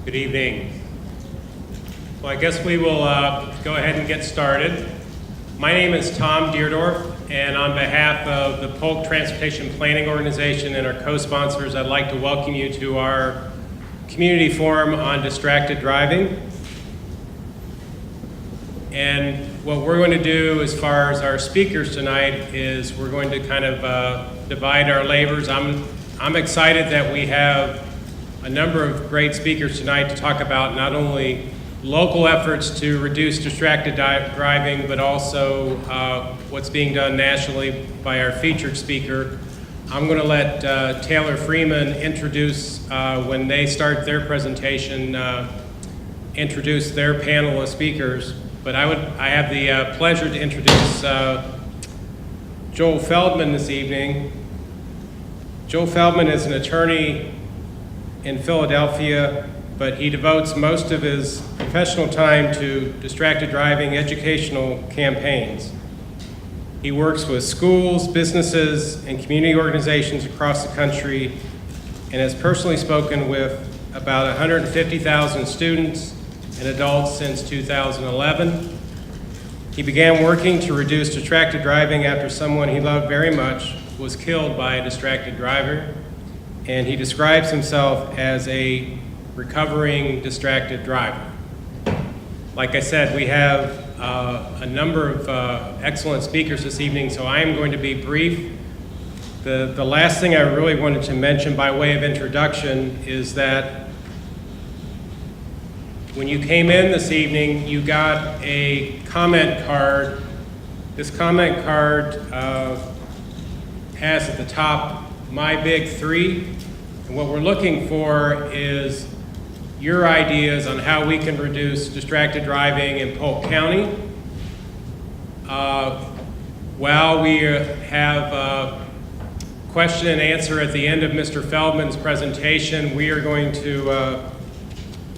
Good evening. Well, I guess we will go ahead and get started. My name is Tom Deerdorf, and on behalf of the Polk Transportation Planning Organization and our co-sponsors, I'd like to welcome you to our community forum on distracted driving. And what we're going to do as far as our speakers tonight is we're going to kind of divide our labors. I'm excited that we have a number of great speakers tonight to talk about not only local efforts to reduce distracted driving, but also what's being done nationally by our featured speaker. I'm going to let Taylor Freeman introduce, when they start their presentation, introduce their panel of speakers. But I have the pleasure to introduce Joel Feldman this evening. Joel Feldman is an attorney in Philadelphia, but he devotes most of his professional time to distracted driving educational campaigns. He works with schools, businesses, and community organizations across the country and has personally spoken with about 150,000 students and adults since 2011. He began working to reduce distracted driving after someone he loved very much was killed by a distracted driver, and he describes himself as a recovering distracted driver. Like I said, we have a number of excellent speakers this evening, so I am going to be brief. The last thing I really wanted to mention by way of introduction is that when you came in this evening, you got a comment card. This comment card has at the top, my big three. And what we're looking for is your ideas on how we can reduce distracted driving in Polk County. While we have question and answer at the end of Mr. Feldman's presentation, we are going to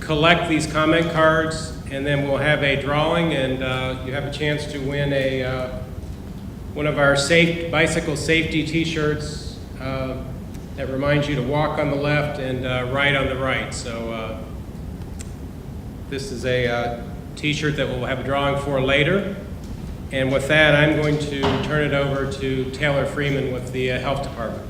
collect these comment cards, and then we'll have a drawing, and you have a chance to win one of our bicycle safety t-shirts that reminds you to walk on the left and ride on the right. So this is a t-shirt that we'll have a drawing for later. And with that, I'm going to turn it over to Taylor Freeman with the Health Department.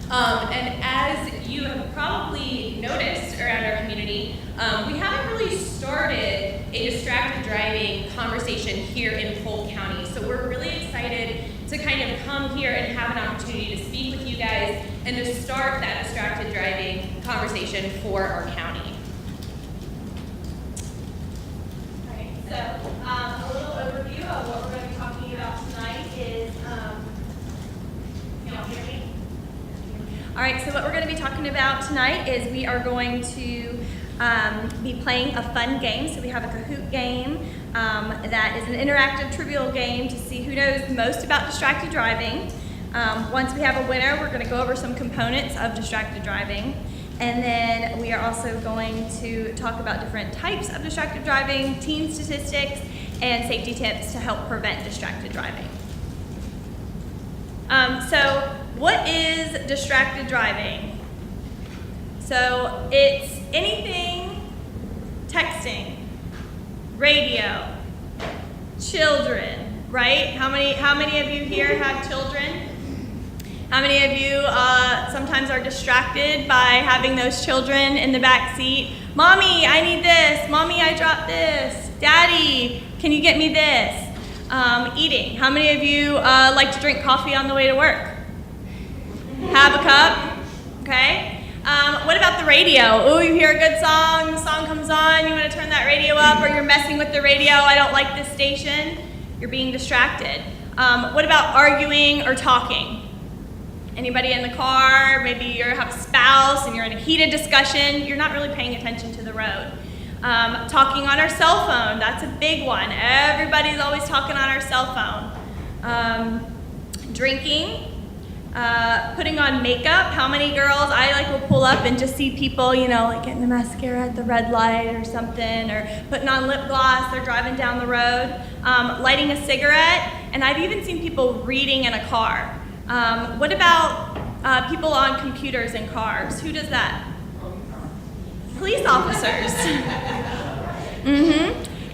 And as you have probably noticed around our community, we haven't really started a distracted driving conversation here in Polk County. So we're really excited to kind of come here and have an opportunity to speak with you guys and to start that distracted driving conversation for our county. All right, so a little overview of what we're going to be talking about tonight is, can y'all hear me? All right, so what we're going to be talking about tonight is we are going to be playing a fun game. So we have a Kahoot game that is an interactive trivial game to see who knows most about distracted driving. Once we have a winner, we're going to go over some components of distracted driving. And then we are also going to talk about different types of distracted driving, teen statistics, and safety tips to help prevent distracted driving. So what is distracted driving? So it's anything, texting, radio, children, right? How many of you here have children? How many of you sometimes are distracted by having those children in the back seat? Mommy, I need this. Mommy, I dropped this. Daddy, can you get me this? Eating. How many of you like to drink coffee on the way to work? Have a cup? Okay. What about the radio? Oh, you hear a good song, the song comes on, you want to turn that radio up, or you're messing with the radio, I don't like this station. You're being distracted. What about arguing or talking? Anybody in the car, maybe you have a spouse and you're in a heated discussion, you're not really paying attention to the road. Talking on our cell phone, that's a big one. Everybody's always talking on our cell phone. Drinking, putting on makeup. How many girls, I will pull up and just see people, like getting the mascara at the red light or something, or putting on lip gloss, they're driving down the road. Lighting a cigarette, and I've even seen people reading in a car. What about people on computers in cars? Who does that? Police officers.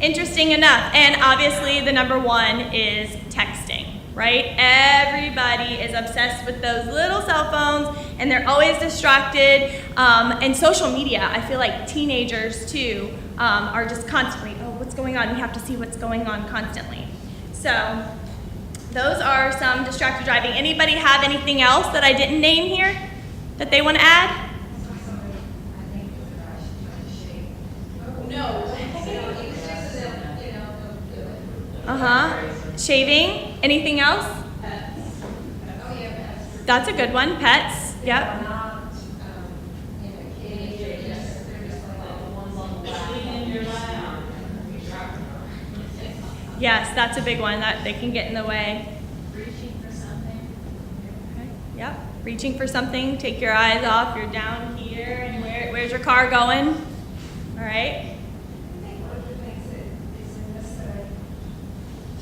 Interesting enough. And obviously the number one is texting, right? Everybody is obsessed with those little cell phones and they're always distracted. And social media, I feel like teenagers too are just constantly, oh, what's going on? We have to see what's going on constantly. So those are some distracted driving. Anybody have anything else that I didn't name here that they want to add? Shaving. Anything else? That's a good one. Pets. Yep. Yes, that's a big one that they can get in the way. Reaching for something. Okay. Yep. Reaching for something. Take your eyes off. You're down here, and where's your car going? All right. I think one of the things that is in this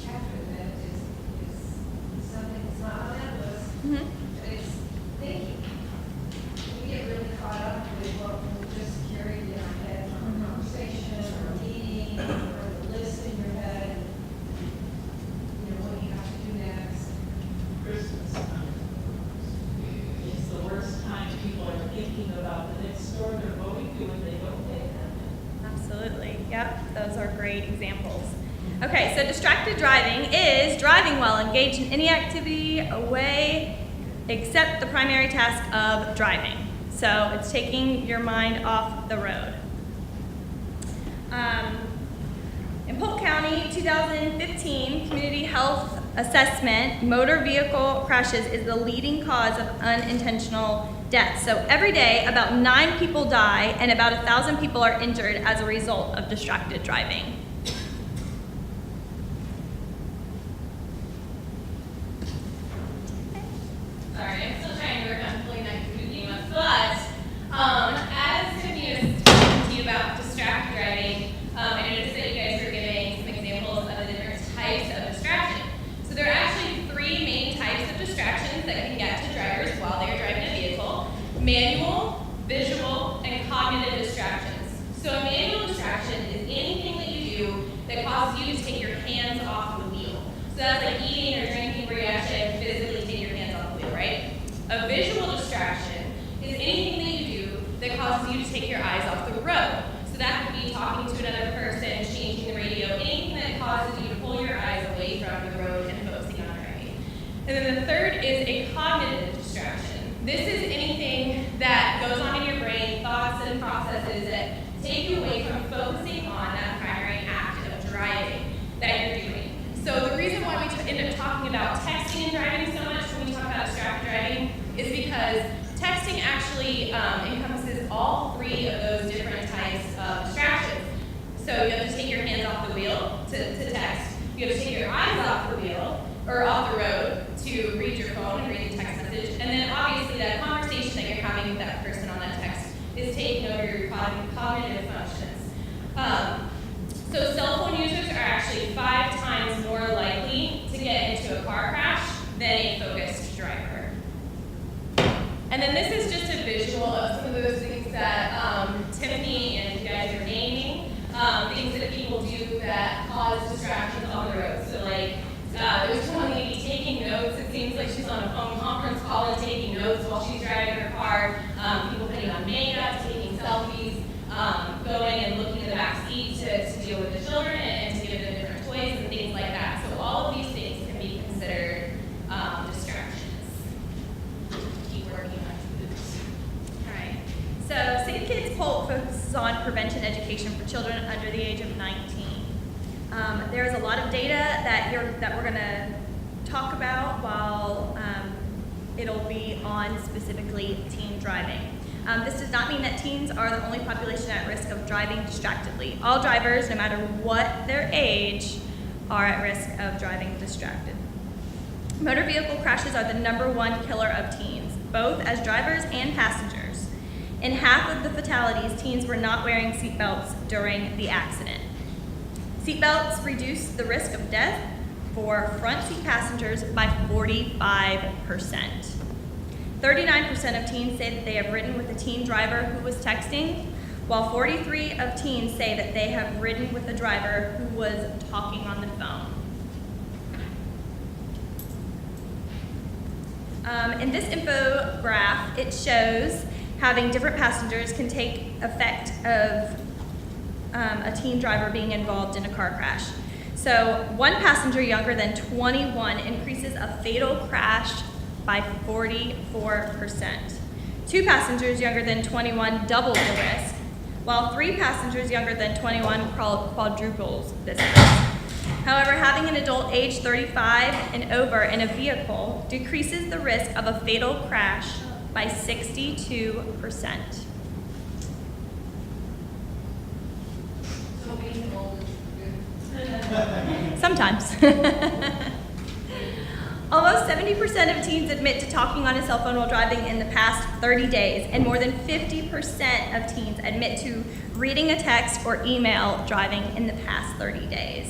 chapter that is something that's not on that list, but it's thinking. We get really caught up with what we just carried in our head from a conversation or a meeting or the list in your head. What do you have to do next? Christmas time. It's the worst time people are thinking about the next store they're going to and they don't pay attention. Absolutely. Yep. Those are great examples. Okay, so distracted driving is driving while engaged in any activity away except the primary task of driving. So it's taking your mind off the road. In Polk County, 2015 Community Health Assessment, motor vehicle crashes is the leading cause of unintentional deaths. So every day, about 9 people die and about 1,000 people are injured as a result of distracted driving. Sorry, I'm still trying to work on pulling that Kahoot game up, but as Tiffany was talking to you about distracted driving, I noticed that you guys were giving some examples of the different types of distraction. So there are actually 3 main types of distractions that can get to drivers while they're driving a vehicle: manual, visual, and cognitive distractions. So a manual distraction is anything that you do that causes you to take your hands off the wheel. So that's like eating or drinking where you actually have to physically take your hands off the wheel, right? A visual distraction is anything that you do that causes you to take your eyes off the road. So that could be talking to another person, changing the radio, anything that causes you to pull your eyes away from the road and focusing on driving. And then the third is a cognitive distraction. This is anything that goes on in your brain, thoughts and processes that take you away from focusing on that primary act of driving that you're doing. So the reason why we end up talking about texting and driving so much when we talk about distracted driving is because texting actually encompasses all 3 of those different types of distractions. So you have to take your hands off the wheel to text. You have to take your eyes off the wheel or off the road to read your phone and read the text message. And then obviously that conversation that you're having with that person on that text is taking over your cognitive functions. So cell phone users are actually 5 times more likely to get into a car crash than a focused driver. And then this is just a visual of some of those things that Tiffany and you guys are naming, things that people do that cause distractions on the road. So like, there's one lady taking notes. It seems like she's on a phone conference call and taking notes while she's driving her car. People putting on makeup, taking selfies, going and looking in the back seat to deal with the children and to give them different toys and things like that. So all of these things can be considered distractions. Keep working on foods. All right. So Save Kids Polk focuses on prevention education for children under the age of 19. There is a lot of data that we're going to talk about while it'll be on specifically teen driving. This does not mean that teens are the only population at risk of driving distractedly. All drivers, no matter what their age, are at risk of driving distracted. Motor vehicle crashes are the #1 killer of teens, both as drivers and passengers. In half of the fatalities, teens were not wearing seatbelts during the accident. Seatbelts reduce the risk of death for front seat passengers by 45%. 39% of teens say that they have ridden with a teen driver who was texting, while 43% of teens say that they have ridden with a driver who was talking on the phone. In this infograph, it shows having different passengers can take effect of a teen driver being involved in a car crash. So one passenger younger than 21 increases a fatal crash by 44%. Two passengers younger than 21 doubles the risk, while three passengers younger than 21 quadruples this risk. However, having an adult age 35 and over in a vehicle decreases the risk of a fatal crash by 62%. So being old is good. Sometimes. Almost 70% of teens admit to talking on a cell phone while driving in the past 30 days, and more than 50% of teens admit to reading a text or email driving in the past 30 days.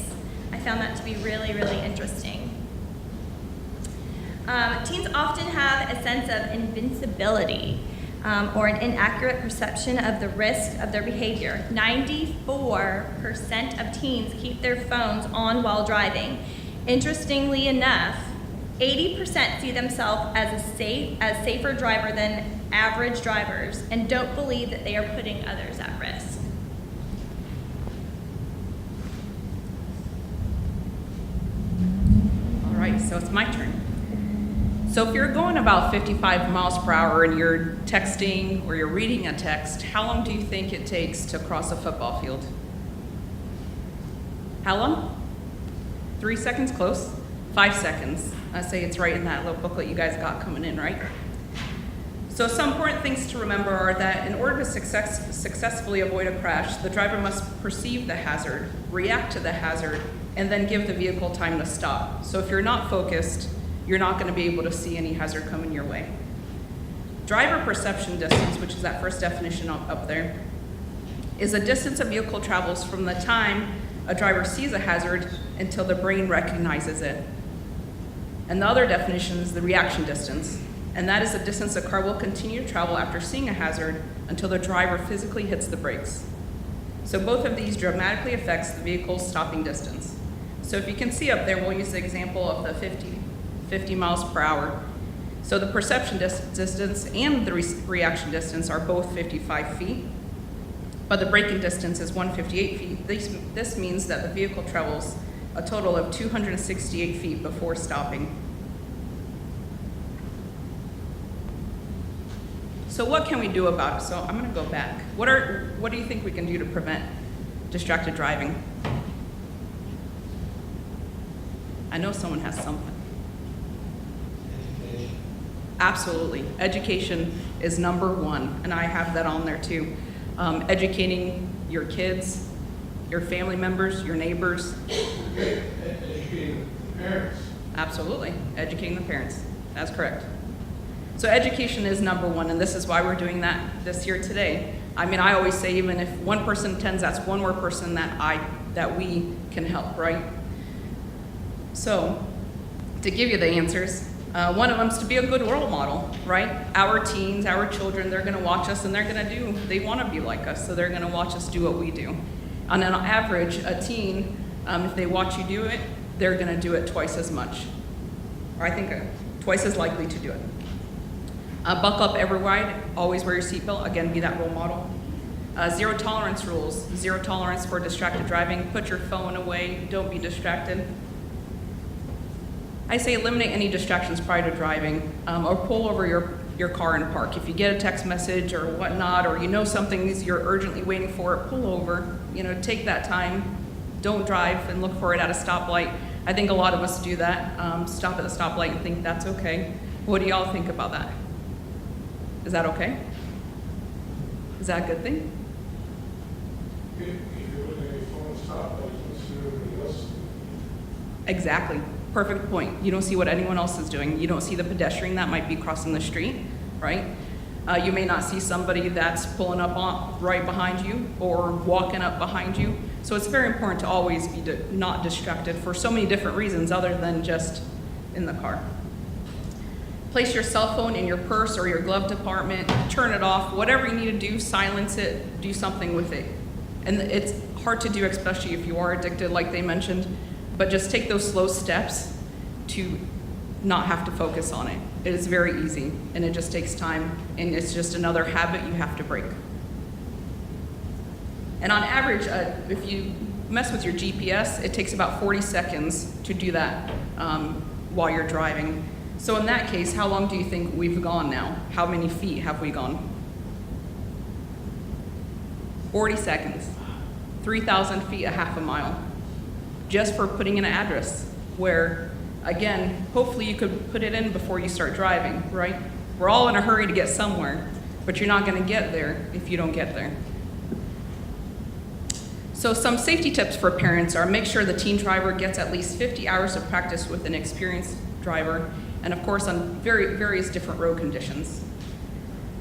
I found that to be really, really interesting. Teens often have a sense of invincibility or an inaccurate perception of the risk of their behavior. 94% of teens keep their phones on while driving. Interestingly enough, 80% see themselves as safer driver than average drivers and don't believe that they are putting others at risk. All right, so it's my turn. So if you're going about 55 miles per hour and you're texting or you're reading a text, how long do you think it takes to cross a football field? How long? 3 seconds, close. 5 seconds. I say it's right in that little booklet you guys got coming in, right? So some important things to remember are that in order to successfully avoid a crash, the driver must perceive the hazard, react to the hazard, and then give the vehicle time to stop. So if you're not focused, you're not going to be able to see any hazard coming your way. Driver perception distance, which is that first definition up there, is a distance a vehicle travels from the time a driver sees a hazard until the brain recognizes it. And the other definition is the reaction distance, and that is the distance a car will continue to travel after seeing a hazard until the driver physically hits the brakes. So both of these dramatically affects the vehicle's stopping distance. So if you can see up there, we'll use the example of the 50 miles per hour. So the perception distance and the reaction distance are both 55 feet, but the braking distance is 158 feet. This means that the vehicle travels a total of 268 feet before stopping. So what can we do about it? So I'm going to go back. What do you think we can do to prevent distracted driving? I know someone has something. Education. Absolutely. Education is #1, and I have that on there too. Educating your kids, your family members, your neighbors. Educating the parents. Absolutely. Educating the parents. That's correct. So education is #1, and this is why we're doing that this year today. I mean, I always say even if one person attends, that's one more person that we can help, right? So, to give you the answers, one of them is to be a good role model, right? Our teens, our children, they're going to watch us and they want to be like us, so they're going to watch us do what we do. On an average, a teen, if they watch you do it, they're going to do it twice as much, or I think twice as likely to do it. Buckle up every ride, always wear your seatbelt, again, be that role model. Zero tolerance rules, zero tolerance for distracted driving, put your phone away, don't be distracted. I say eliminate any distractions prior to driving, or pull over your car and park. If you get a text message or whatnot, or you know something you're urgently waiting for, pull over, take that time, don't drive and look for it at a stoplight. I think a lot of us do that, stop at the stoplight and think that's okay. What do y'all think about that? Is that okay? Is that a good thing? If you're looking at your phone, stop, like, you see everybody else. Exactly. Perfect point. You don't see what anyone else is doing. You don't see the pedestrian that might be crossing the street, right? You may not see somebody that's pulling up right behind you or walking up behind you. So it's very important to always be not distracted for so many different reasons other than just in the car. Place your cell phone in your purse or your glove compartment, turn it off, whatever you need to do, silence it, do something with it. And it's hard to do, especially if you are addicted, like they mentioned, but just take those slow steps to not have to focus on it. It is very easy, and it just takes time, and it's just another habit you have to break. And on average, if you mess with your GPS, it takes about 40 seconds to do that while you're driving. So in that case, how long do you think we've gone now? How many feet have we gone? 40 seconds. 3,000 feet, a half a mile. Just for putting in an address where, again, hopefully you could put it in before you start driving, right? We're all in a hurry to get somewhere, but you're not gonna get there if you don't get there. So some safety tips for parents are make sure the teen driver gets at least 50 hours of practice with an experienced driver, and of course on various different road conditions.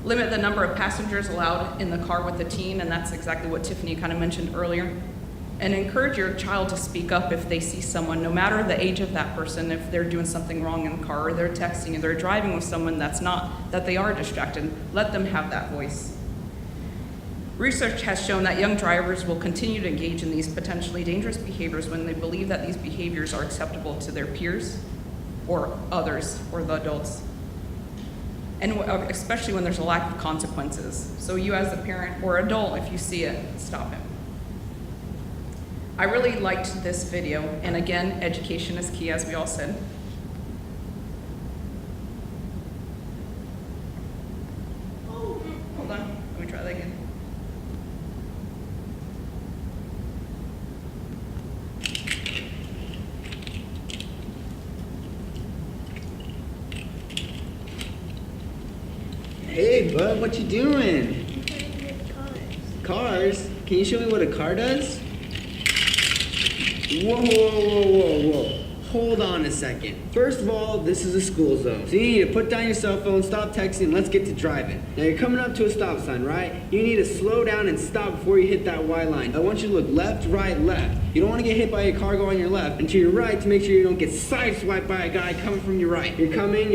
Limit the number of passengers allowed in the car with the teen, and that's exactly what Tiffany kind of mentioned earlier. And encourage your child to speak up if they see someone, no matter the age of that person, if they're doing something wrong in the car, or they're texting, or they're driving with someone that they are distracted. Let them have that voice. Research has shown that young drivers will continue to engage in these potentially dangerous behaviors when they believe that these behaviors are acceptable to their peers or others or the adults. And especially when there's a lack of consequences. So you as a parent or adult, if you see it, stop it. I really liked this video, and again, education is key, as we all said. Oh, hold on, let me try that again. Hey, bud, what you doing? Cars? Can you show me what a car does? Whoa. Hold on a second. First of all, this is a school zone. So you need to put down your cell phone, stop texting, and let's get to driving. Now you're coming up to a stop sign, right? You need to slow down and stop before you hit that Y line. I want you to look left, right, left. You don't want to get hit by a car going on your left, and to your right to make sure you don't get sideswiped by a guy coming from your right. You're coming,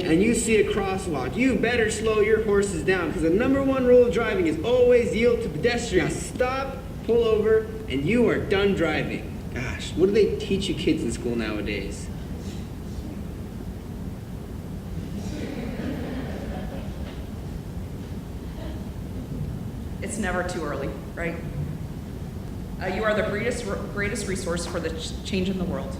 and you see a crosswalk. You better slow your horses down, because the #1 rule of driving is always yield to pedestrians. Now stop, pull over, and you are done driving. Gosh, what do they teach you kids in school nowadays? It's never too early, right? You are the greatest resource for the change in the world.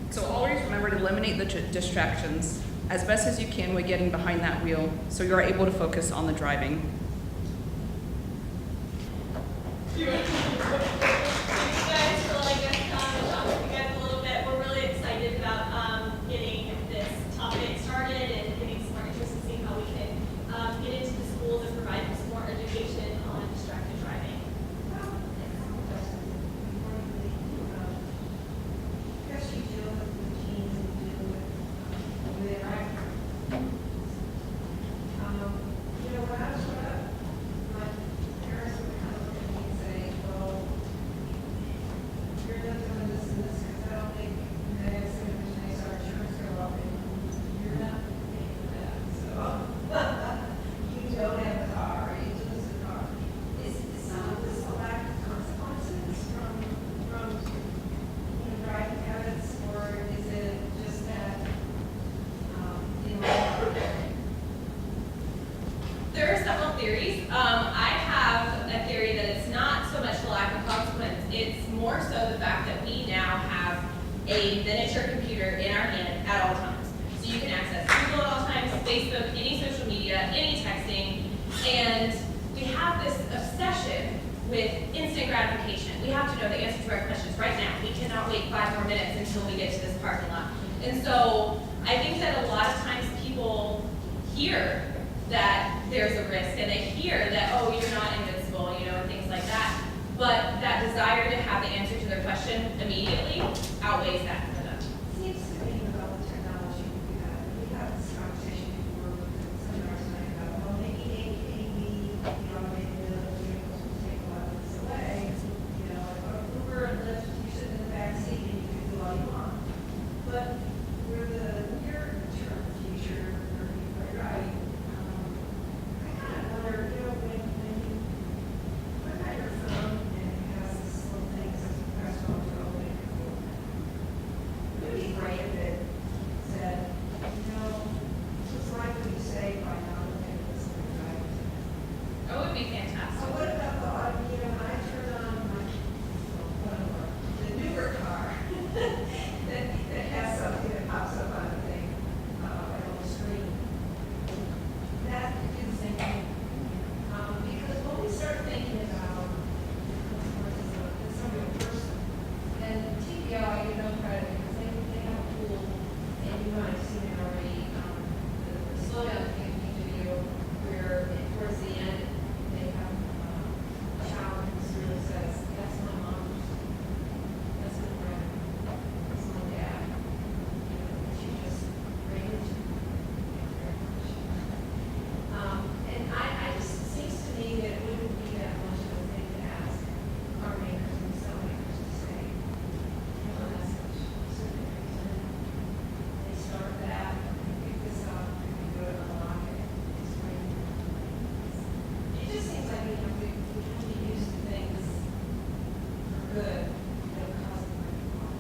So always remember to eliminate the distractions as best as you can when getting behind that wheel so you are able to focus on the driving. Thank you guys for letting us come and talk with you guys a little bit. We're really excited about getting this topic started and getting some more interest in seeing how we can get into the schools and provide some more education on distracted driving. Because you deal with routines and you deal with their you know, when I was growing up, my parents would kind of look at me and say, well, you're not doing this and this, because I don't think that as soon as they start insurance go up, and you're not paying for that, so you don't have a car, or you lose a car. Is some of this a lack of consequences from driving habits, or is it just that, There are several theories. I have a theory that it's not so much the lack of consequence, it's more so the fact that we now have a miniature computer in our hand at all times. So you can access Google at all times, Facebook, any social media, any texting. And we have this obsession with instant gratification. We have to know the answer to our questions right now. We cannot wait 5 more minutes until we get to this parking lot. And so I think that a lot of times people hear that there's a risk and they hear that, oh, you're not invincible, you know, and things like that. But that desire to have the answer to their question immediately outweighs that for them. Seems to me with all the technology we had this conversation before with some of our tonight about, well, maybe AV, the automated vehicles will take a lot of this away. You know, like Uber and Lyft, you sit in the back seat and you can do all you want. But for the near-term future, where people are driving, I kind of wonder, you know, when you put out your phone and it has this little thing that says press phone to open it. It would be great if it said, you know, what's life would you say by not looking at this and driving? That would be So fantastic. what about the auto, you know, when I turn on my, whatever, the newer car, that has something that pops up on the thing, like on the screen. That could do the same thing. Because when we start thinking about customers as a real person, and TPO, I give no credit because they have a tool, and you might have seen it already, the slowdown campaign video where towards the end, they have a child who really says, that's my mom, that's my friend, that's my dad. You know, she just ran into me. And I just, it seems to me that it wouldn't be that much of a thing to ask car makers and cell makers to say, have a message, send a reason. They start that, pick this up, and we go to unlock it, explain it. It just seems like we have to be used to things for good that cause them to harm.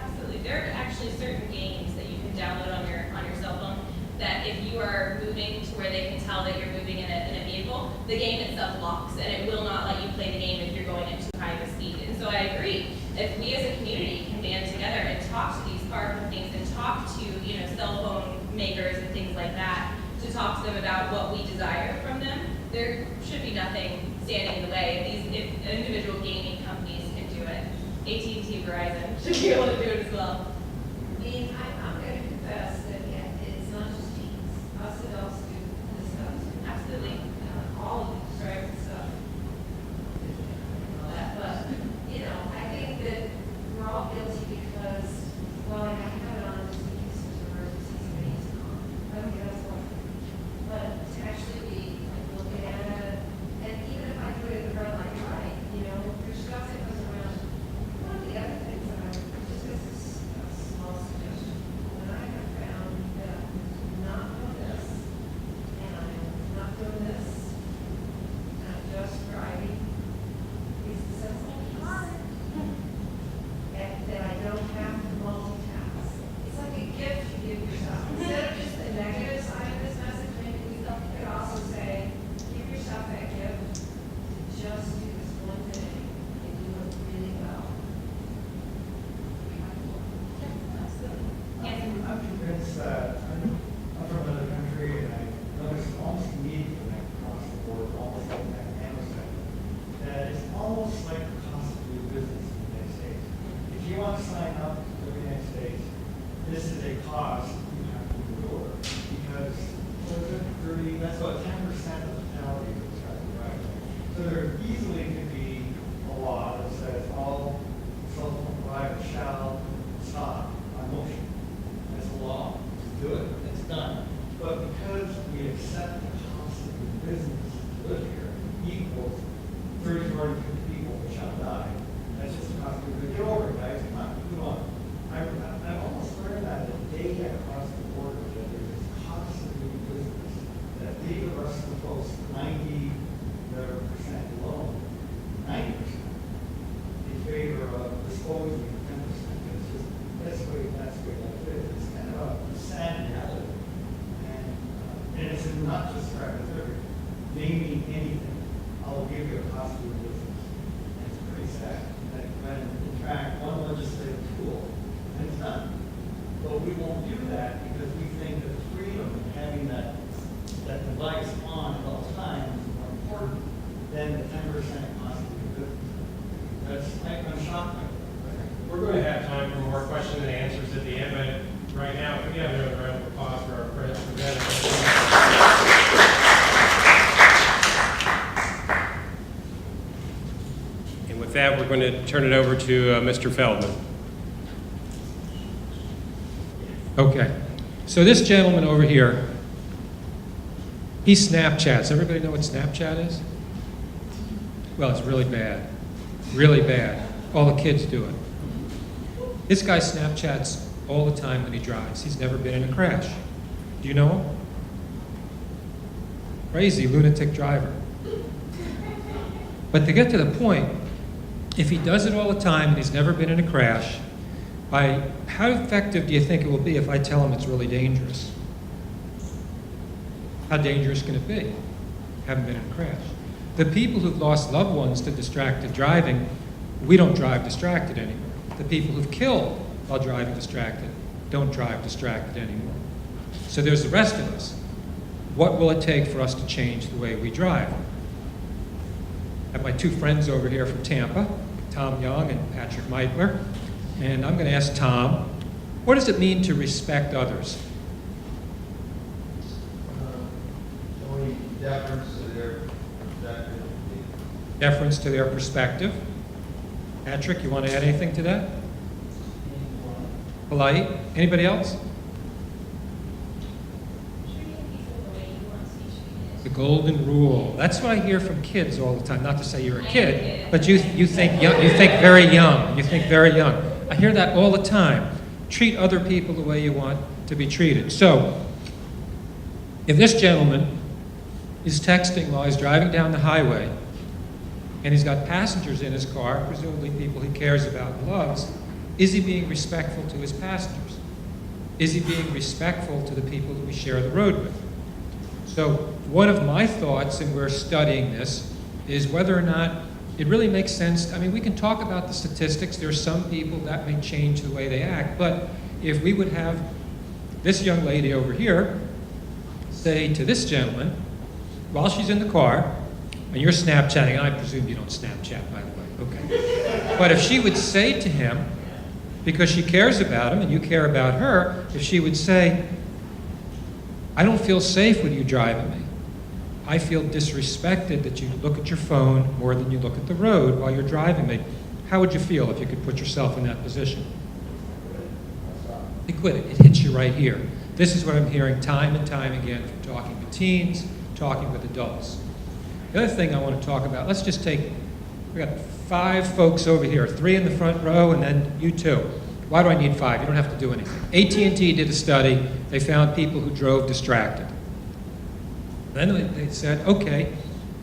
Absolutely. There are actually certain games that you can download on your cell phone that if you are moving to where they can tell that you're moving in a vehicle, the game itself locks and it will not let you play the game if you're going at too high of a speed. And so I agree. If we as a community can band together and talk to these car companies and talk to, you know, cell phone makers and things like that, to talk to them about what we desire from them, there should be nothing standing in the way. If individual gaming companies can do it, AT&T, Verizon should be able to do it as well. I mean, I'm going to confess that it's not just teens. Us adults do this stuff too. Absolutely. All of us, right? Stuff. And all that. But, you know, I think that we're all guilty because, well, I have it on just in case there's an emergency, somebody's on. I don't get us one. But to actually be like, looking at it, and even if I do it at the red light, you're right, you know, there's stuff that goes around. One of the other things that I, just as a small suggestion, when I have found that I'm not doing this, and I'm not doing this, and I'm just driving, is the sense of peace. That I don't have to multitask. It's like a gift you give yourself. Instead of just the negative side of this message, maybe we could also say, give yourself that gift to just do this one thing and do it really well. Yes. I'm convinced that I'm from another country and I notice almost immediately when I cross the border, almost like that nanosecond, that it's almost like the cost of doing business in the United States. If you want to sign up to the United States, this is a cost you have to endure because that's what 10% of the fatalities of traffic driving. So there easily could be a law that says all cell phone providers shall stop on motion. That's a law. Do it. It's done. But because we accept the cost of the business to live here equals 30, 40, 50 people shall die. That's just the cost of the business. Get over it, guys. Come on. Move on. I almost learned that the day I crossed the border that there's this cost of doing business that leave the rest of the folks 90% alone. cost of doing business. I'm shocked. We're going to have time for more questions and answers at the end, but right now, can we have another round of applause for our presenters? And with that, we're going to turn it over to Mr. Feldman. Okay, so this gentleman over here, he Snapchats. Everybody know what Snapchat is? Well, it's really bad. Really bad. All the kids do it. This guy Snapchats all the time when he drives. He's never been in a crash. Do you know him? Crazy lunatic driver. But to get to the point, if he does it all the time and he's never been in a crash, how effective do you think it will be if I tell him it's really dangerous? How dangerous can it be? Haven't been in a crash. The people who've lost loved ones to distracted driving, we don't drive distracted anymore. The people who've killed while driving distracted don't drive distracted anymore. So there's the rest of us. What will it take for us to change the way we drive? I have my two friends over here from Tampa, Tom Young and Patrick Meitler. And I'm going to ask Tom, what does it mean to respect others? Showing deference to their perspective. Deference to their perspective. Patrick, you want to add anything to that? Polite. Anybody else? Treating people the way you want to be treated. The golden rule. That's what I hear from kids all the time. Not to say you're a kid, but you think young, you think very young. You think very young. I hear that all the time. Treat other people the way you want to be treated. So, if this gentleman is texting while he's driving down the highway, and he's got passengers in his car, presumably people he cares about and loves, is he being respectful to his passengers? Is he being respectful to the people that we share the road with? So one of my thoughts, and we're studying this, is whether or not it really makes sense. I mean, we can talk about the statistics. There are some people that may change the way they act, but if we would have this young lady over here say to this gentleman, while she's in the car, and you're Snapchatting, and I presume you don't Snapchat, by the way, okay. But if she would say to him, because she cares about him and you care about her, if she would say, I don't feel safe with you driving me. I feel disrespected that you look at your phone more than you look at the road while you're driving me. How would you feel if you could put yourself in that position? You quit it. It hits you right here. This is what I'm hearing time and time again from talking with teens, talking with adults. The other thing I want to talk about, let's just take, we got 5 folks over here, 3 in the front row, and then you 2. Why do I need 5? You don't have to do anything. AT&T did a study. They found people who drove distracted. Then they said, okay,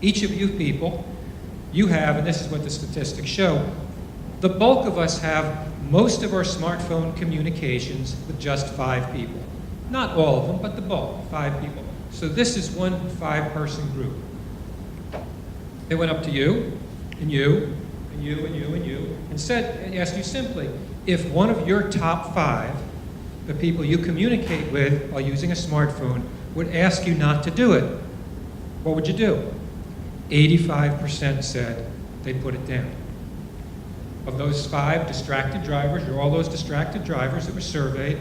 each of you people, you have, and this is what the statistics show, the bulk of us have most of our smartphone communications with just 5 people. Not all of them, but the bulk, 5 people. So this is one 5-person group. They went up to you, and you, and you, and you, and you, and asked you simply, if one of your top 5, the people you communicate with while using a smartphone, would ask you not to do it, what would you do? 85% said they'd put it down. Of those 5 distracted drivers, or all those distracted drivers that were surveyed,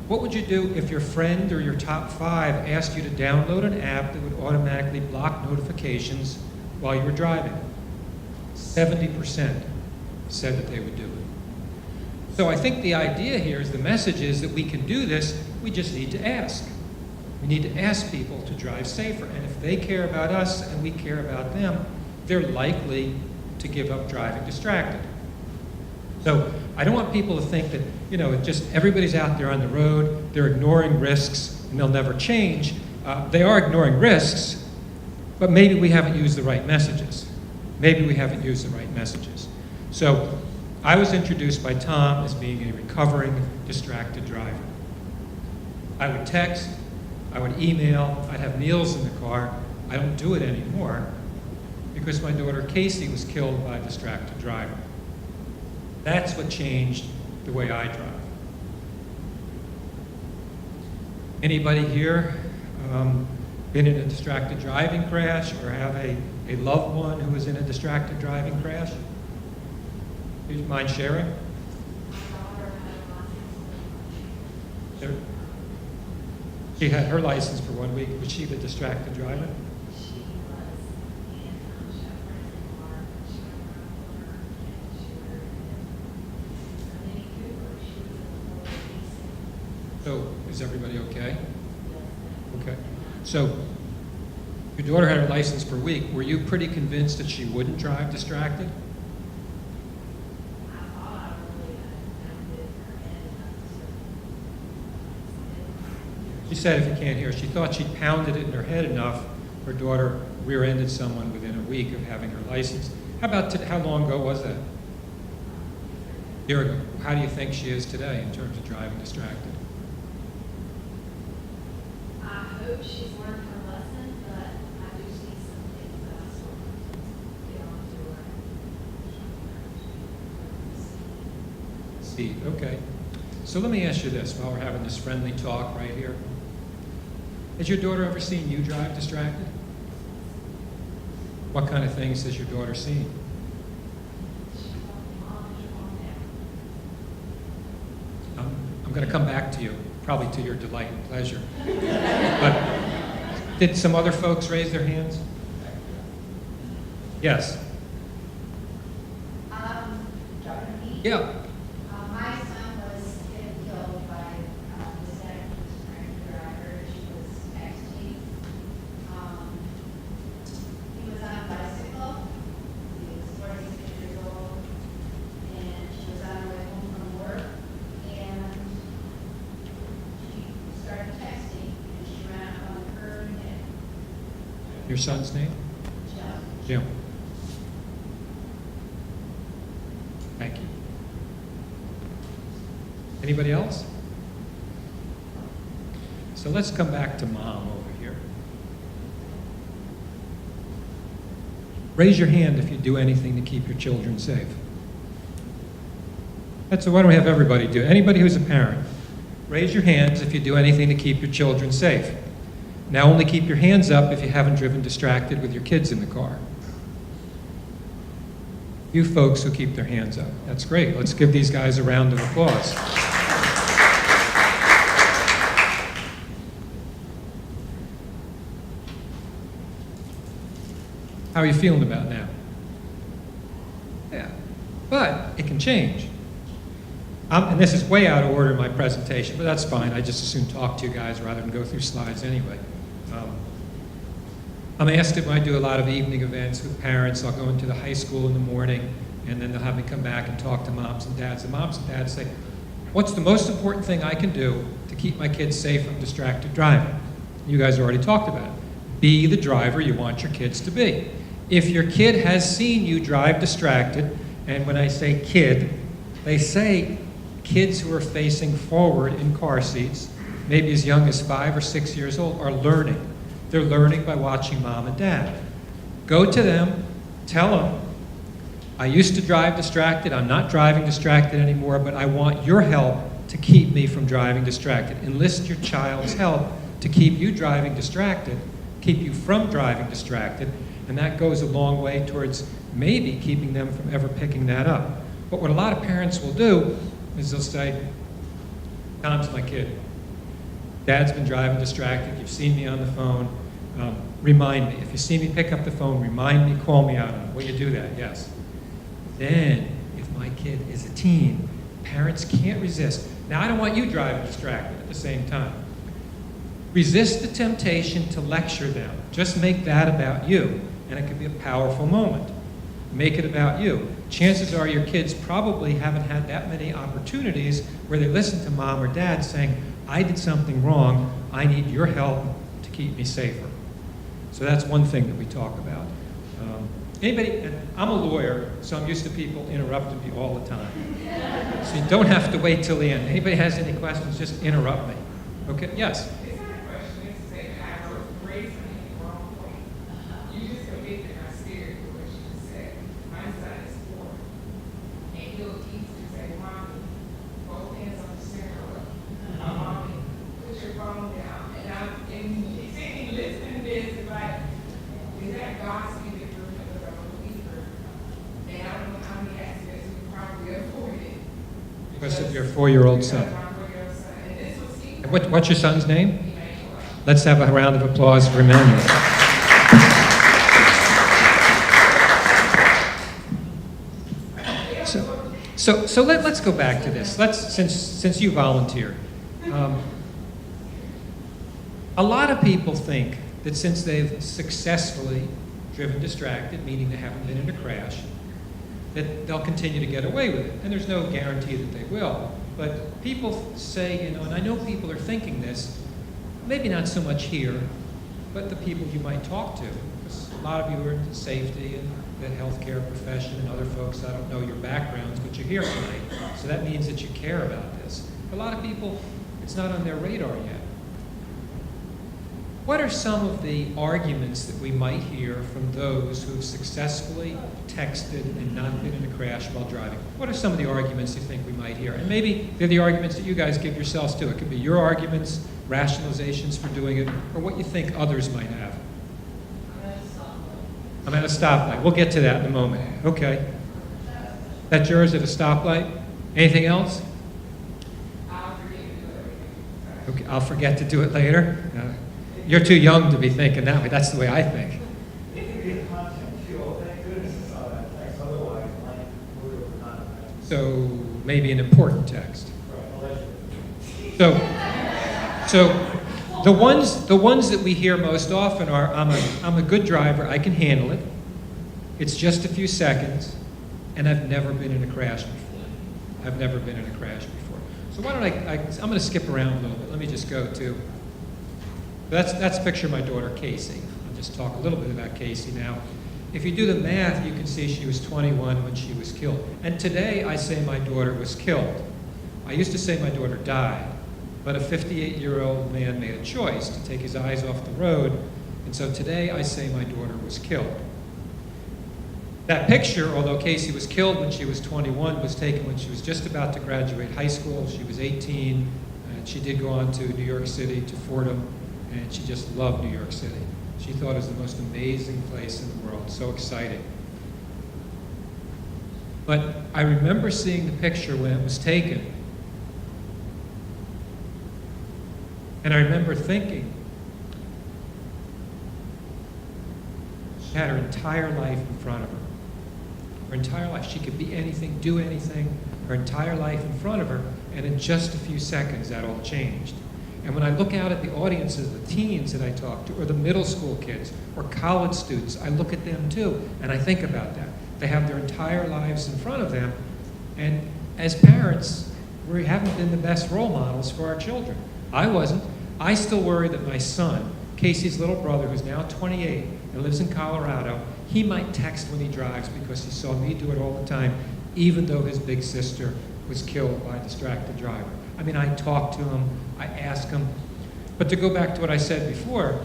what would you do if your friend or your top 5 asked you to download an app that would automatically block notifications while you were driving? 70% said that they would do it. So I think the idea here is, the message is that we can do this, we just need to ask. We need to ask people to drive safer, and if they care about us and we care about them, they're likely to give up driving distracted. So I don't want people to think that, you know, just everybody's out there on the road, they're ignoring risks, and they'll never change. They are ignoring risks, but maybe we haven't used the right messages. Maybe we haven't used the right messages. So I was introduced by Tom as being a recovering distracted driver. I would text, I would email, I'd have meals in the car. I don't do it anymore because my daughter Casey was killed by a distracted driver. That's what changed the way I drive. been in a distracted driving crash or have a loved one who was in a distracted driving crash? Do you mind sharing? There- She had her license for 1 week. Was she the distracted driver? So, is everybody okay? Okay. So, your daughter had her license for a week. Were you pretty convinced that she wouldn't drive distracted? She said, if you can't hear, she thought she'd pounded it in her head enough, her daughter rear-ended someone within a week of having her license. How long ago was that? A year ago. How do you think she is today in terms of driving distracted? I hope she's learned her lesson, but I do see some things that I still want to get onto her. See, okay. So let me ask you this while we're having this friendly talk right here. Has your daughter ever seen you drive distracted? What kind of things has your daughter seen? I'm going to come back to you, probably to your delight and pleasure. But did some other folks raise their hands? Yes. Dr. Heath? Yeah. My son was hit and killed by this distracted driver. She was texting. He was on a bicycle. He was 46 years old. And she was on her way home from work. And she started texting. And she ran up on the curb and hit Your son's name? Joe. Jim. Thank you. Anybody else? So let's come back to Mom over here. Raise your hand if you do anything to keep your children safe. Why don't we have everybody do it? Anybody who's a parent, raise your hands if you do anything to keep your children safe. Now only keep your hands up if you haven't driven distracted with your kids in the car. You folks who keep their hands up. That's great. Let's give these guys a round of applause. How are you feeling about now? Yeah. But it can change. And this is way out of order in my presentation, but that's fine. I just as soon talk to you guys rather than go through slides anyway. I'm asked if I do a lot of evening events with parents. I'll go into the high school in the morning, and then they'll have me come back and talk to moms and dads. And moms and dads say, what's the most important thing I can do to keep my kids safe from distracted driving? You guys already talked about it. Be the driver you want your kids to be. If your kid has seen you drive distracted, and when I say kid, they say kids who are facing forward in car seats, maybe as young as 5 or 6 years old, are learning. They're learning by watching mom and dad. Go to them, tell them, I used to drive distracted, I'm not driving distracted anymore, but I want your help to keep me from driving distracted. Enlist your child's help to keep you driving distracted, keep you from driving distracted, and that goes a long way towards maybe keeping them from ever picking that up. But what a lot of parents will do is they'll say, Tom's my kid. Dad's been driving distracted, you've seen me on the phone, remind me. If you see me pick up the phone, remind me, call me out on it. Will you do that? Yes. Then, if my kid is a teen, parents can't resist. Now, I don't want you driving distracted at the same time. Resist the temptation to lecture them. Just make that about you, and it can be a powerful moment. Make it about you. Chances are your kids probably haven't had that many opportunities where they listen to mom or dad saying, I did something wrong, I need your help to keep me safer. So that's one thing that we talk about. I'm a lawyer, so I'm used to people interrupting me all the time. So you don't have to wait till the end. Anybody has any questions, just interrupt me. Okay, yes? It's not a question, it's to say I was raised in the wrong way. You just convicted my spirit for what you just said. My son is 4. And he'll teach to say, Mommy, both hands on the steering wheel. Mommy, put your phone down. And he's sitting listening to Because of your 4-year-old son. And what's your son's name? Let's have a round of applause for Emmanuel. So let's go back to this. Since you volunteered. A lot of people think that since they've successfully driven distracted, meaning they haven't been in a crash, that they'll continue to get away with it. And there's no guarantee that they will. But people say, and I know people are thinking this, maybe not so much here, but the people you might talk to. Because a lot of you are into safety and the healthcare profession and other folks, I don't know your backgrounds, but you're here tonight. So that means that you care about this. A lot of people, it's not on their radar yet. What are some of the arguments that we might hear from those who have successfully texted and not been in a crash while driving? What are some of the arguments you think we might hear? And maybe they're the arguments that you guys give yourselves too. It could be your arguments, rationalizations for doing it, or what you think others might have. I'm at a stoplight. We'll get to that in a moment. Okay. That's yours at a stoplight? Anything else? Okay, I'll forget to do it later. You're too young to be thinking that way. That's the way I think. So maybe an important text. So the ones that we hear most often are, I'm a good driver, I can handle it. It's just a few seconds, and I've never been in a crash before. I've never been in a crash before. So why don't I'm going to skip around a little bit. Let me just go to. That's picture my daughter Casey. I'll just talk a little bit about Casey now. If you do the math, you can see she was 21 when she was killed. And today I say my daughter was killed. I used to say my daughter died, but a 58-year-old man made a choice to take his eyes off the road, and so today I say my daughter was killed. That picture, although Casey was killed when she was 21, was taken when she was just about to graduate high school. She was 18, and she did go on to New York City, to Fordham, and she just loved New York City. She thought it was the most amazing place in the world, so exciting. But I remember seeing the picture when it was taken, and I remember thinking, she had her entire life in front of her. Her entire life. She could be anything, do anything, her entire life in front of her, and in just a few seconds that all changed. And when I look out at the audiences, the teens that I talk to, or the middle school kids, or college students, I look at them too, and I think about that. They have their entire lives in front of them, and as parents, we haven't been the best role models for our children. I wasn't. I still worry that my son, Casey's little brother, who's now 28 and lives in Colorado, he might text when he drives because he saw me do it all the time, even though his big sister was killed by a distracted driver. I mean, I talk to him, I ask him. But to go back to what I said before,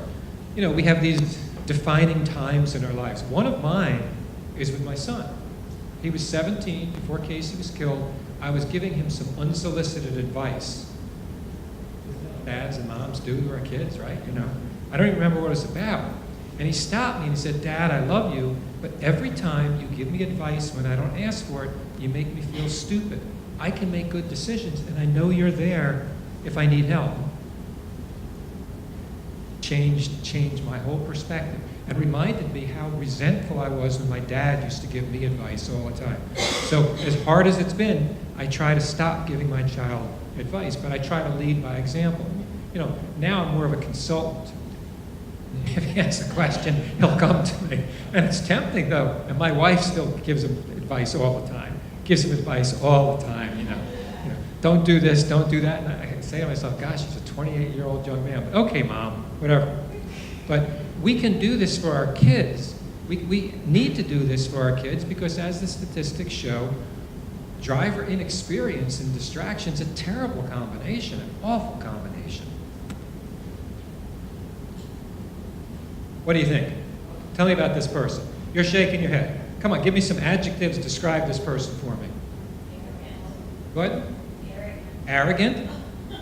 we have these defining times in our lives. One of mine is with my son. He was 17 before Casey was killed. I was giving him some unsolicited advice. Dads and moms do to our kids, right? I don't even remember what it was about. And he stopped me and he said, Dad, I love you, but every time you give me advice when I don't ask for it, you make me feel stupid. I can make good decisions, and I know you're there if I need help. Changed my whole perspective and reminded me how resentful I was when my dad used to give me advice all the time. So as hard as it's been, I try to stop giving my child advice, but I try to lead by example. Now I'm more of a consultant. If he has a question, he'll come to me. And it's tempting, though. And my wife still gives him advice all the time. Don't do this, don't do that. And I say to myself, gosh, he's a 28-year-old young man. But okay, Mom, whatever. But we can do this for our kids. We need to do this for our kids because, as the statistics show, driver inexperience and distraction is a terrible combination, an awful combination. What do you think? Tell me about this person. You're shaking your head. Come on, give me some adjectives to describe this person for me. What? Arrogant.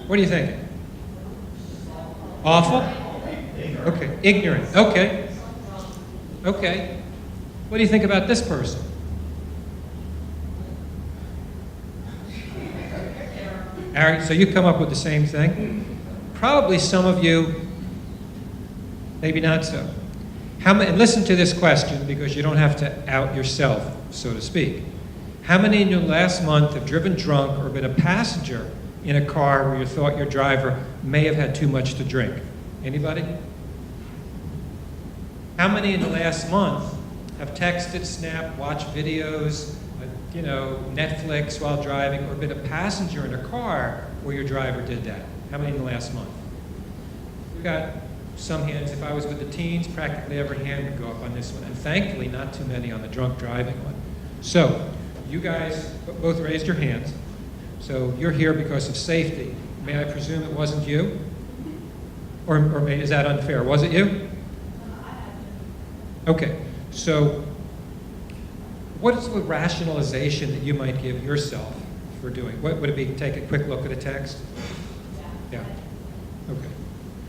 What are you thinking? Awful? Okay. Ignorant. Okay. Okay. What do you think about this person? All right, so you come up with the same thing. Probably some of you, maybe not so. And listen to this question because you don't have to out yourself, so to speak. How many in your last month have driven drunk or been a passenger in a car where you thought your driver may have had too much to drink? Anybody? How many in the last month have texted, snapped, watched videos, Netflix while driving, or been a passenger in a car where your driver did that? How many in the last month? We got some hands. If I was with the teens, practically every hand would go up on this one. And thankfully, not too many on the drunk driving one. So, you guys both raised your hands. So, you're here because of safety. May I presume it wasn't you? Or is that unfair? Was it you? Okay. So, what is the rationalization that you might give yourself for doing? What would it be? Take a quick look at a text? Yeah. Okay.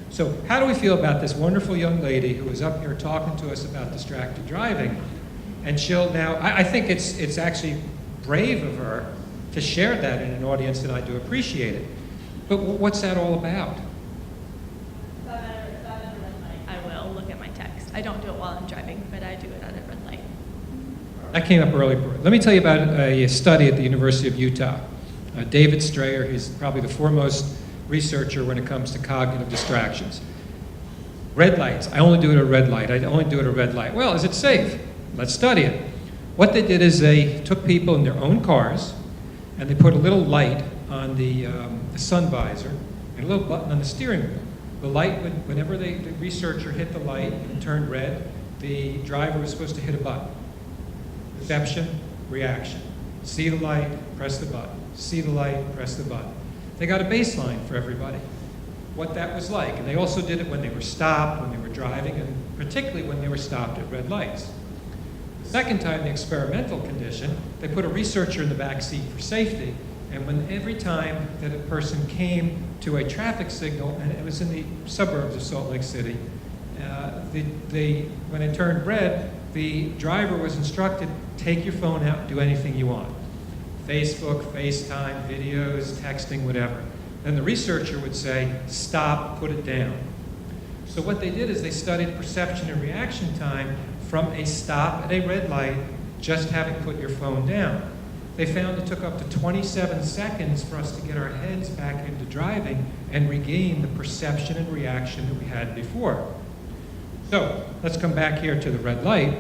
So how do we feel about this wonderful young lady who is up here talking to us about distracted driving? And she'll now, I think it's actually brave of her to share that in an audience, and I do appreciate it. But what's that all about? I will look at my text. I don't do it while I'm driving, but I do it at a red light. That came up early. Let me tell you about a study at the University of Utah. David Strayer, he's probably the foremost researcher when it comes to cognitive distractions. Red lights. I only do it at a red light. I only do it at a red light. Well, is it safe? Let's study it. What they did is they took people in their own cars and they put a little light on the sun visor and a little button on the steering wheel. The light, whenever the researcher hit the light and turned red, the driver was supposed to hit a button. Perception, reaction. See the light, press the button. See the light, press the button. They got a baseline for everybody, what that was like. And they also did it when they were stopped, when they were driving, and particularly when they were stopped at red lights. The second time, the experimental condition, they put a researcher in the back seat for safety, and every time that a person came to a traffic signal, and it was in the suburbs of Salt Lake City, when it turned red, the driver was instructed, take your phone out and do anything you want. Facebook, FaceTime, videos, texting, whatever. Then the researcher would say, stop, put it down. So what they did is they studied perception and reaction time from a stop at a red light, just having put your phone down. They found it took up to 27 seconds for us to get our heads back into driving and regain the perception and reaction that we had before. So let's come back here to the red light.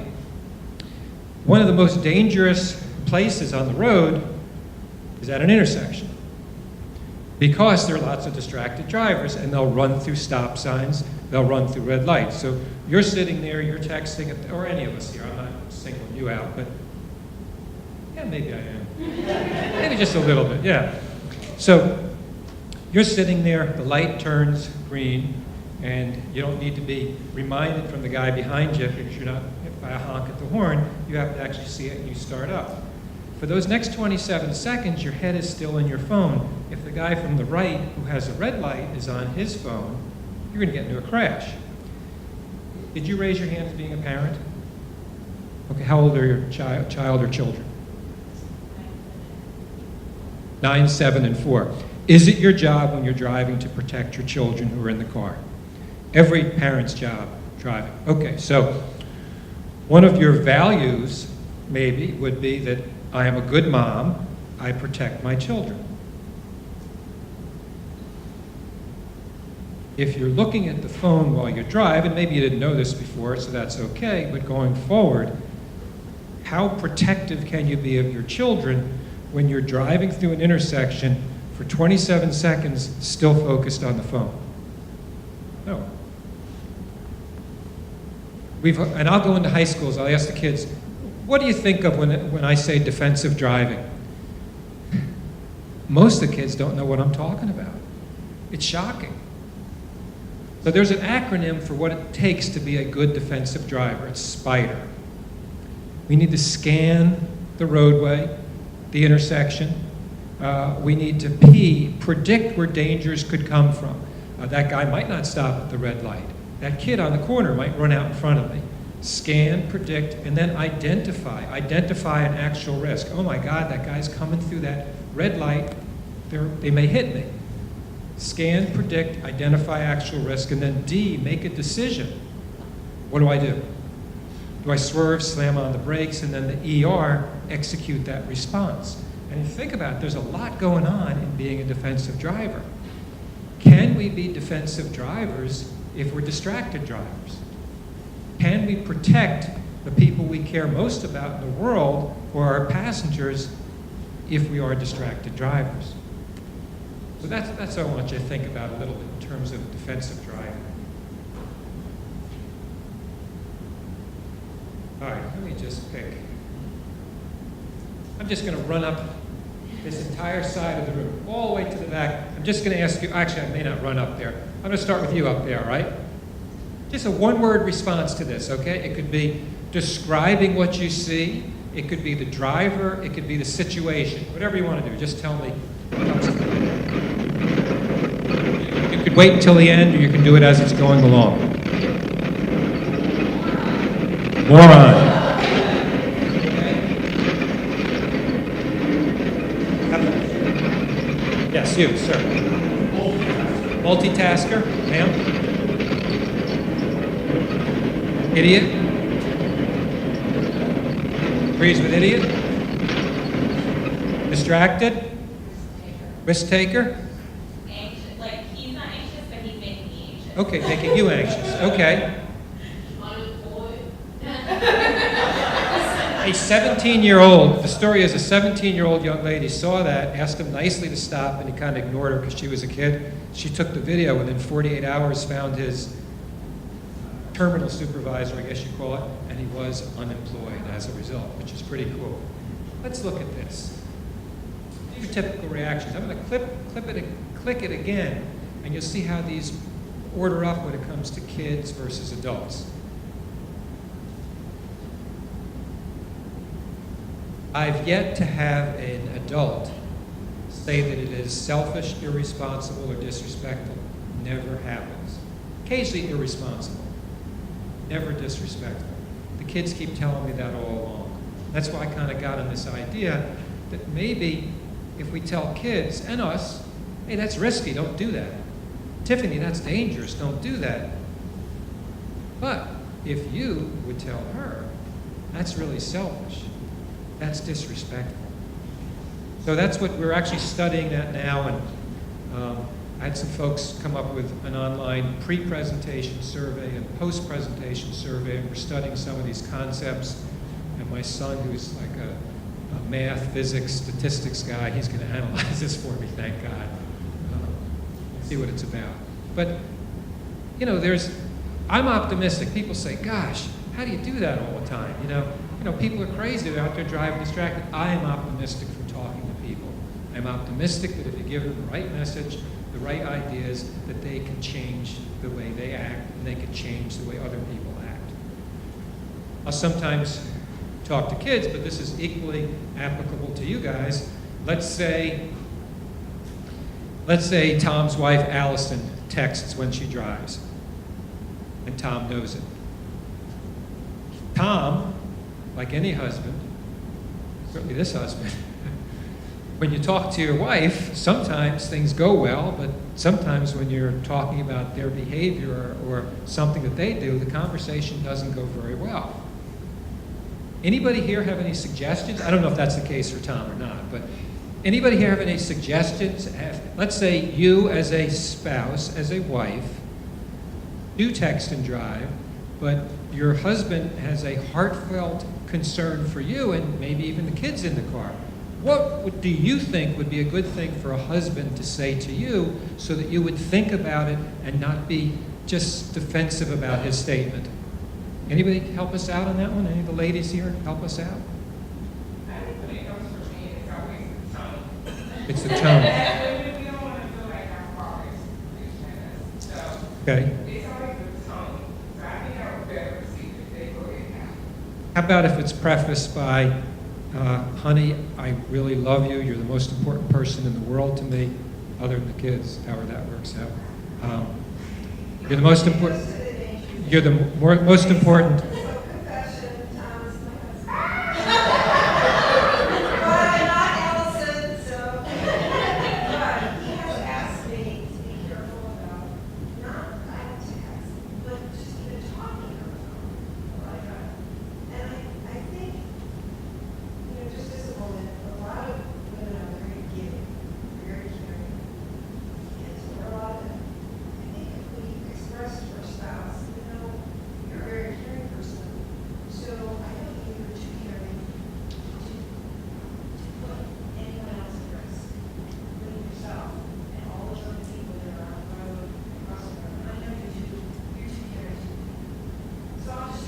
One of the most dangerous places on the road is at an intersection, because there are lots of distracted drivers and they'll run through stop signs, they'll run through red lights. So you're sitting there, you're texting, or any of us here, I'm not singling you out, but yeah, maybe I am. Maybe just a little bit, yeah. So you're sitting there, the light turns green, and you don't need to be reminded from the guy behind you because you're not hit by a honk at the horn. You have to actually see it and you start up. For those next 27 seconds, your head is still in your phone. If the guy from the right who has a red light is on his phone, you're going to get into a crash. Did you raise your hand as being a parent? Okay, how old are your child or children? 9, 7, and 4. Is it your job when you're driving to protect your children who are in the car? Every parent's job driving. Okay, so one of your values maybe would be that I am a good mom, I protect my children. If you're looking at the phone while you drive, and maybe you didn't know this before, so that's okay, but going forward, how protective can you be of your children when you're driving through an intersection for 27 seconds still focused on the phone? No. And I'll go into high schools, I'll ask the kids, what do you think of when I say defensive driving? Most of the kids don't know what I'm talking about. It's shocking. So there's an acronym for what it takes to be a good defensive driver. It's SPIDER. We need to scan the roadway, the intersection. We need to predict where dangers could come from. That guy might not stop at the red light. That kid on the corner might run out in front of me. Scan, predict, and then identify an actual risk. Oh my God, that guy's coming through that red light. they may hit me. Scan, predict, identify actual risk, and then D, make a decision. What do I do? Do I swerve, slam on the brakes, and then the ER, execute that response? And if you think about it, there's a lot going on in being a defensive driver. Can we be defensive drivers if we're distracted drivers? Can we protect the people we care most about in the world, or our passengers, if we are distracted drivers? So that's what I want you to think about a little bit in terms of defensive driving. All right, let me just pick. I'm just going to run up this entire side of the room, all the way to the back. I'm just going to ask you, actually, I may not run up there. I'm going to start with you up there, all right? Just a one-word response to this, okay? It could be describing what you see. It could be the driver. It could be the situation. Whatever you want to do, just tell me. You could wait until the end, or you can do it as it's going along. Moron. Yes, you, sir. Multitasker, ma'am. Idiot. Agrees with idiot. Distracted. Risk taker. Anxious, like he's not anxious, but he's making me anxious. Okay, making you anxious. Okay. A 17-year-old, the story is a 17-year-old young lady saw that, asked him nicely to stop, and he kind of ignored her because she was a kid. She took the video, within 48 hours found his terminal supervisor, I guess you call it, and he was unemployed as a result, which is pretty cool. Let's look at this. Your typical reactions. I'm going to click it again, and you'll see how these order up when it comes to kids versus adults. I've yet to have an adult say that it is selfish, irresponsible, or disrespectful. Never happens. Occasionally irresponsible, never disrespectful. The kids keep telling me that all along. That's why I kind of got on this idea that maybe if we tell kids and us, hey, that's risky, don't do that. Tiffany, that's dangerous, don't do that. But if you would tell her, that's really selfish, that's disrespectful. So that's what we're actually studying that now, and I had some folks come up with an online pre-presentation survey and post-presentation survey, and we're studying some of these concepts. And my son, who's like a math, physics, statistics guy, he's going to analyze this for me, thank God. See what it's about. But, you know, I'm optimistic. People say, gosh, how do you do that all the time? You know, people are crazy. They're out there driving distracted. I am optimistic from talking to people. I'm optimistic that if you give them the right message, the right ideas, that they can change the way they act, and they can change the way other people act. I'll sometimes talk to kids, but this is equally applicable to you guys. Let's say Tom's wife, Allison, texts when she drives, and Tom knows it. Tom, like any husband, certainly this husband, when you talk to your wife, sometimes things go well, but sometimes when you're talking about their behavior or something that they do, the conversation doesn't go very well. Anybody here have any suggestions? I don't know if that's the case for Tom or not, but anybody here have any suggestions? Let's say you as a spouse, as a wife, do text and drive, but your husband has a heartfelt concern for you and maybe even the kids in the car. What do you think would be a good thing for a husband to say to you so that you would think about it and not be just defensive about his statement? Anybody help us out on that one? Any of the ladies here help us out? I think when it comes for me, it's always the tone. It's the tone. We don't want to feel like our fathers preaching at us. So Okay. it's always the tone. So I think I would better receive if they go ahead now. How about if it's prefaced by, honey, I really love you. You're the most important person in the world to me, other than the kids, however that works out. You're the most important. You're the most important. Confession, Tom is my husband. But not Allison, so.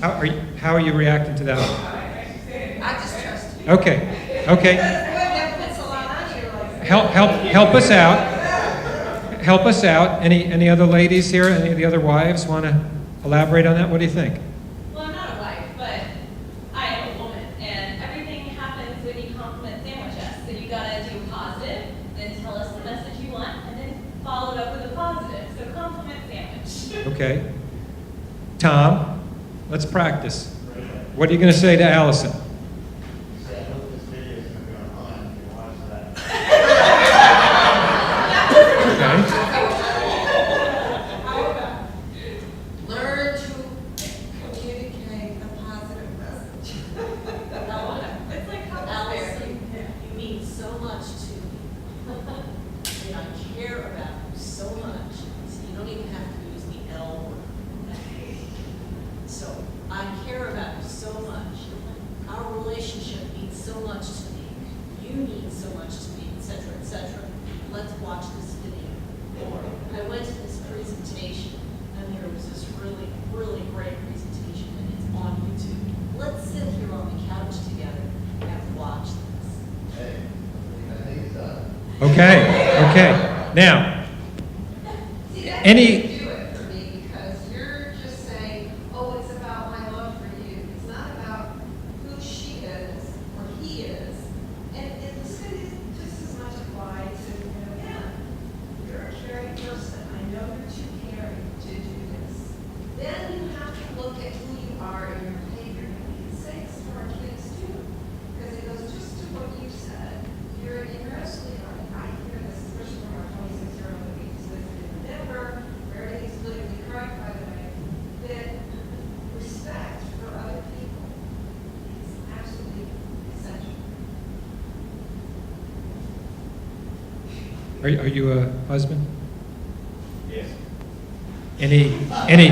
How are you reacting to that? I just trust you. Okay, okay. That puts a lot on you, like. Help us out. Help us out. Any other ladies here? Any of the other wives want to elaborate on that? What do you think? Well, I'm not a wife, but I am a woman, and everything happens when you compliment sandwich us. So you gotta do positive, then tell us the message you want, and then follow it up with a positive. So compliment sandwich. Okay. Tom, let's practice. What are you going to say to Allison? I hope this video is going to be online if you watch that. Okay. Learn to communicate a positive message. It's like how Alice, you mean so much to me. And I care about you so much, so you don't even have to use the L word. So I care about you so much. Our relationship means so much to me. You mean so much to me, etc., etc. Let's watch this video. Or I went to this presentation, and there was this really, really great presentation, and it's on YouTube. Let's sit here on the couch together and watch this. Hey, I think it's done. Okay. Okay. Now, See, that any. doesn't do it for me because you're just saying, oh, it's about my love for you. It's not about who she is or he is. And this is just as much applied to, yeah, you're a caring person. I know you're too caring to do this. Then you have to look at who you are and your behavior. And we can say this to our kids too, because it goes just to what you said. You're absolutely right. I hear this, especially from our 26-year-old that we just visited in Denver, where everything's politically correct, by the way, that respect for other people is absolutely essential. Are you a husband? Yes. Any?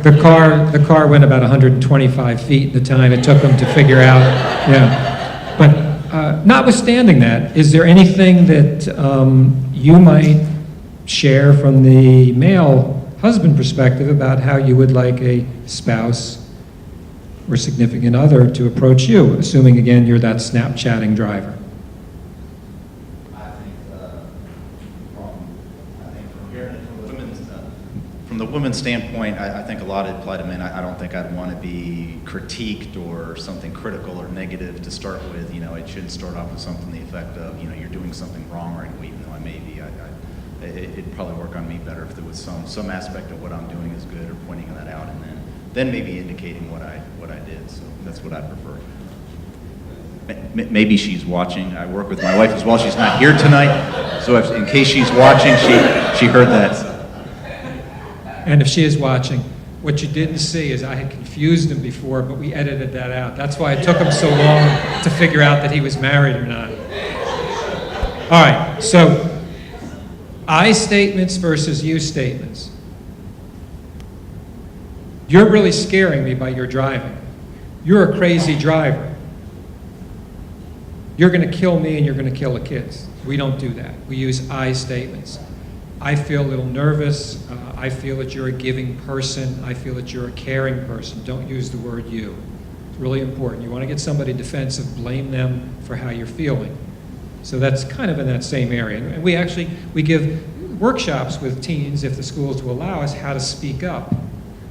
The car went about 125 feet the time it took them to figure out. Yeah, but notwithstanding that, is there anything that you might share from the male husband perspective about how you would like a spouse or significant other to approach you, assuming again you're that Snapchatting driver? I think from the women's standpoint, I think a lot apply to men. I don't think I'd want to be critiqued or something critical or negative to start with. You know, it should start off with something to the effect of, you know, you're doing something wrong, or even though I may be, it'd probably work on me better if there was some aspect of what I'm doing is good, or pointing that out, and then maybe indicating what I did. So that's what I prefer. Maybe she's watching. I work with my wife as well. She's not here tonight, so in case she's watching, she heard that. And if she is watching, what you didn't see is I had confused him before, but we edited that out. That's why it took him so long to figure out that he was married or not. All right, so I statements versus you statements. You're really scaring me by your driving. You're a crazy driver. You're going to kill me and you're going to kill the kids. We don't do that. We use I statements. I feel a little nervous. I feel that you're a giving person. I feel that you're a caring person. Don't use the word you. It's really important. You want to get somebody defensive, blame them for how you're feeling. So that's kind of in that same area. And we give workshops with teens, if the schools will allow us, how to speak up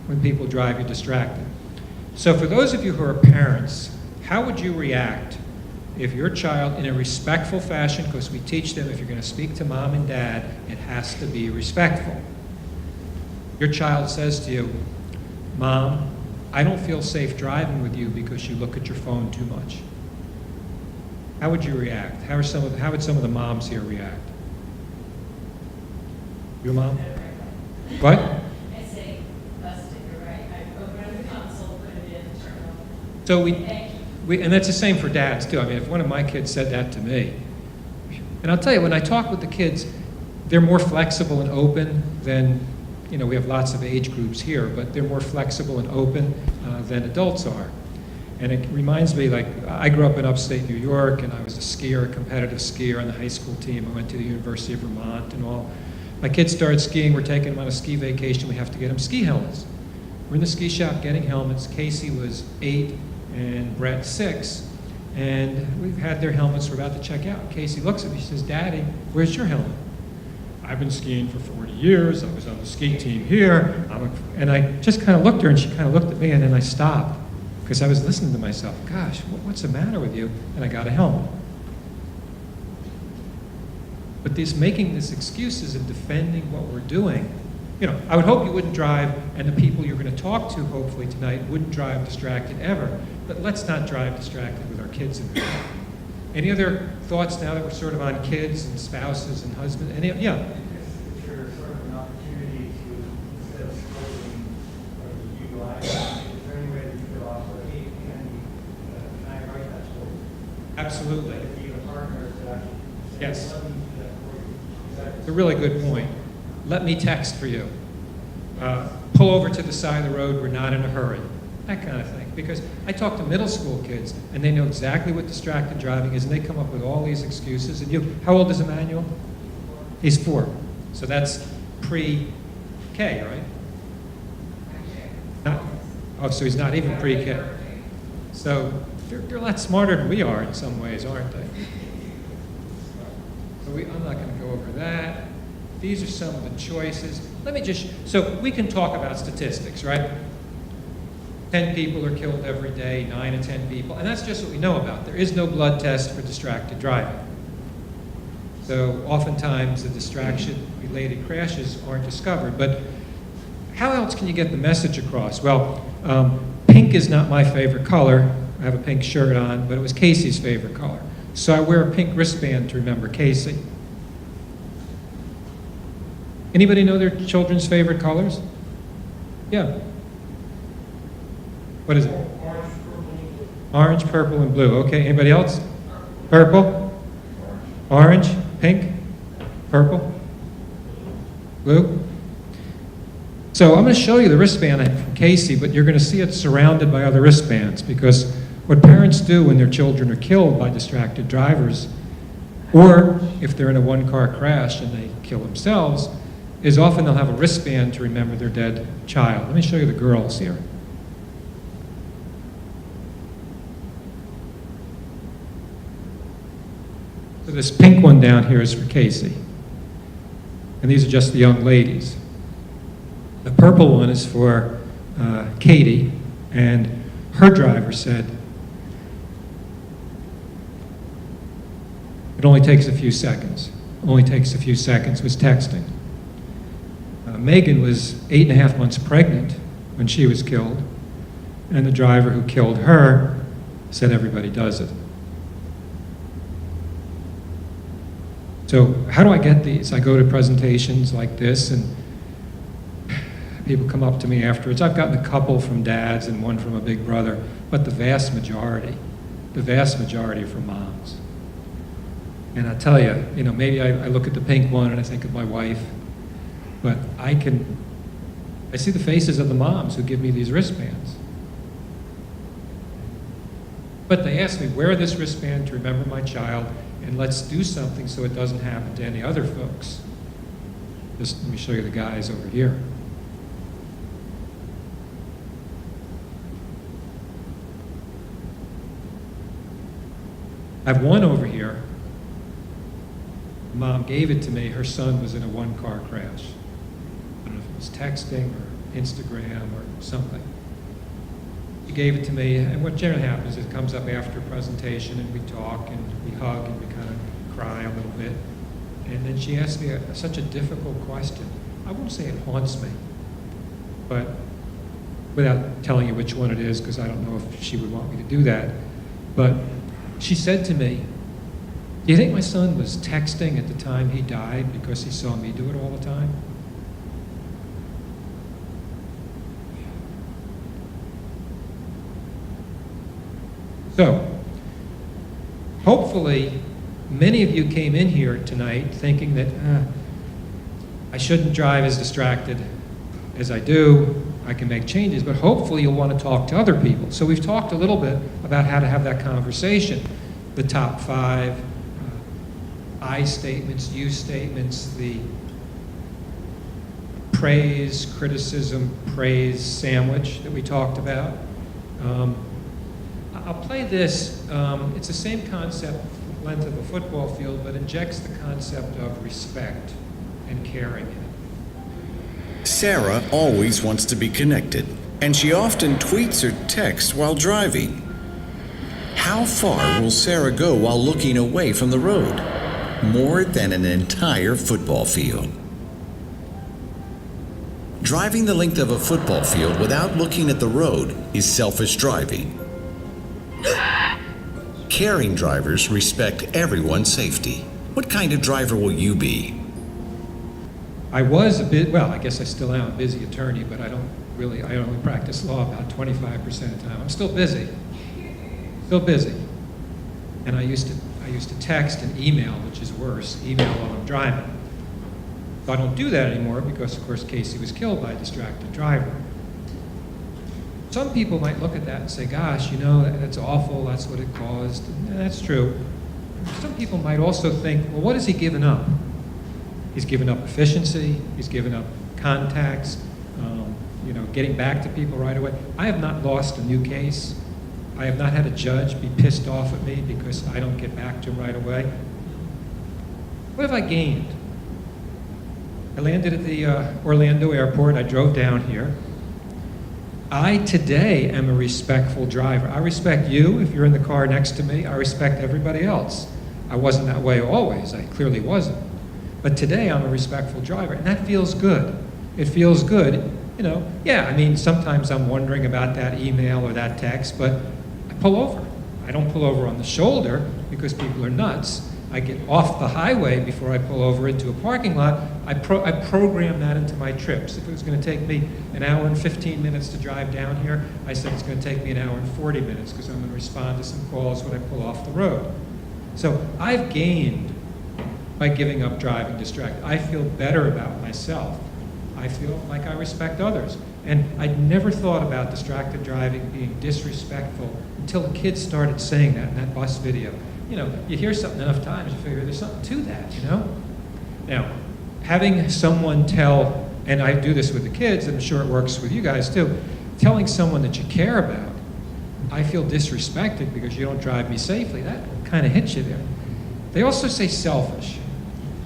when people drive you distracted. So for those of you who are parents, how would you react if your child, in a respectful fashion, because we teach them if you're going to speak to mom and dad, it has to be respectful. Your child says to you, Mom, I don't feel safe driving with you because you look at your phone too much. How would you react? How would some of the moms here react? Your mom? What? I say, busted, you're right. I open the console, put it in, turn it on. So Thank you. and that's the same for dads too. I mean, if one of my kids said that to me, and I'll tell you, when I talk with the kids, they're more flexible and open than, you know, we have lots of age groups here, but they're more flexible and open than adults are. And it reminds me, like, I grew up in upstate New York, and I was a skier, a competitive skier on the high school team. I went to the University of Vermont and all. My kids started skiing. We're taking them on a ski vacation. We have to get them ski helmets. We're in the ski shop getting helmets. Casey was 8 and Brett 6. And we've had their helmets. We're about to check out. Casey looks at me. She says, "Daddy, where's your helmet?" "I've been skiing for 40 years. I was on the ski team here." And I just kind of looked at her, and she kind of looked at me, and then I stopped because I was listening to myself. Gosh, what's the matter with you? And I got a helmet. But this making these excuses and defending what we're doing, I would hope you wouldn't drive, and the people you're going to talk to, hopefully tonight, wouldn't drive distracted ever. But let's not drive distracted with our kids in the car. Any other thoughts now that we're sort of on kids and spouses and husbands? Yeah. It's sort of an opportunity to, instead of scolding or you lie, is there any way that you could offer, "Hey, can I write that for you?" Absolutely. If you have partners that actually say, Yes. "Let me do that for you." It's a really good point. Let me text for you. Pull over to the side of the road. We're not in a hurry. That kind of thing. Because I talk to middle school kids, and they know exactly what distracted driving is, and they come up with all these excuses. And how old is Emmanuel? He's 4. So that's pre-K, right? So he's not even pre-K. So they're a lot smarter than we are in some ways, aren't they? So I'm not going to go over that. These are some of the choices. So we can talk about statistics, right? 10 people are killed every day, 9 to 10 people, and that's just what we know about. There is no blood test for distracted driving. So oftentimes the distraction-related crashes aren't discovered. But how else can you get the message across? Well, pink is not my favorite color. I have a pink shirt on, but it was Casey's favorite color. So I wear a pink wristband to remember Casey. Anybody know their children's favorite colors? Yeah. What is it? Orange, purple, and blue. Okay, anybody else? Purple? Orange? Pink? Purple? Blue? So I'm going to show you the wristband I have from Casey, but you're going to see it surrounded by other wristbands, because what parents do when their children are killed by distracted drivers, or if they're in a one-car crash and they kill themselves, is often they'll have a wristband to remember their dead child. Let me show you the girls here. So this pink one down here is for Casey. And these are just the young ladies. The purple one is for Katie, and her driver said, it only takes a few seconds. Only takes a few seconds, was texting. Megan was 8.5 months pregnant when she was killed, and the driver who killed her said everybody does it. So how do I get these? I go to presentations like this, and people come up to me afterwards. I've gotten a couple from dads and one from a big brother, but the vast majority are from moms. And I tell you, maybe I look at the pink one and I think of my wife, but I see the faces of the moms who give me these wristbands. But they ask me, wear this wristband to remember my child, and let's do something so it doesn't happen to any other folks. Just let me show you the guys over here. I have one over here. Mom gave it to me. Her son was in a one-car crash. I don't know if it was texting or Instagram or something. She gave it to me, and what generally happens is it comes up after a presentation, and we talk, and we hug, and we kind of cry a little bit. And then she asked me such a difficult question. I won't say it haunts me, but without telling you which one it is, because I don't know if she would want me to do that. But she said to me, do you think my son was texting at the time he died because he saw me do it all the time? So, hopefully, many of you came in here tonight thinking that I shouldn't drive as distracted as I do. I can make changes, but hopefully you'll want to talk to other people. So we've talked a little bit about how to have that conversation. The top 5, I statements, you statements, the praise, criticism, praise sandwich that we talked about. I'll play this. It's the same concept, length of a football field, but injects the concept of respect and caring in it. Sarah always wants to be connected, and she often tweets or texts while driving. How far will Sarah go while looking away from the road? More than an entire football field. Driving the length of a football field without looking at the road is selfish driving. Caring drivers respect everyone's safety. What kind of driver will you be? I was a bit, well, I guess I still am a busy attorney, but I only practice law about 25% of the time. I'm still busy. Still busy. And I used to text and email, which is worse, email while I'm driving. So I don't do that anymore because, of course, Casey was killed by a distracted driver. Some people might look at that and say, gosh, that's awful, that's what it caused. And that's true. Some people might also think, well, what has he given up? He's given up efficiency, he's given up contacts, getting back to people right away. I have not lost a new case. I have not had a judge be pissed off at me because I don't get back to him right away. What have I gained? I landed at the Orlando airport. I drove down here. I today am a respectful driver. I respect you if you're in the car next to me. I respect everybody else. I wasn't that way always. I clearly wasn't. But today I'm a respectful driver, and that feels good. It feels good. Sometimes I'm wondering about that email or that text, but I pull over. I don't pull over on the shoulder because people are nuts. I get off the highway before I pull over into a parking lot. I program that into my trips. If it was going to take me an hour and 15 minutes to drive down here, I said it's going to take me an hour and 40 minutes because I'm going to respond to some calls when I pull off the road. So I've gained by giving up driving distracted. I feel better about myself. I feel like I respect others. And I'd never thought about distracted driving being disrespectful until the kids started saying that in that bus video. You hear something enough times, you figure there's something to that, Now, having someone tell, and I do this with the kids, and I'm sure it works with you guys too, telling someone that you care about, I feel disrespected because you don't drive me safely, that kind of hits you there. They also say selfish.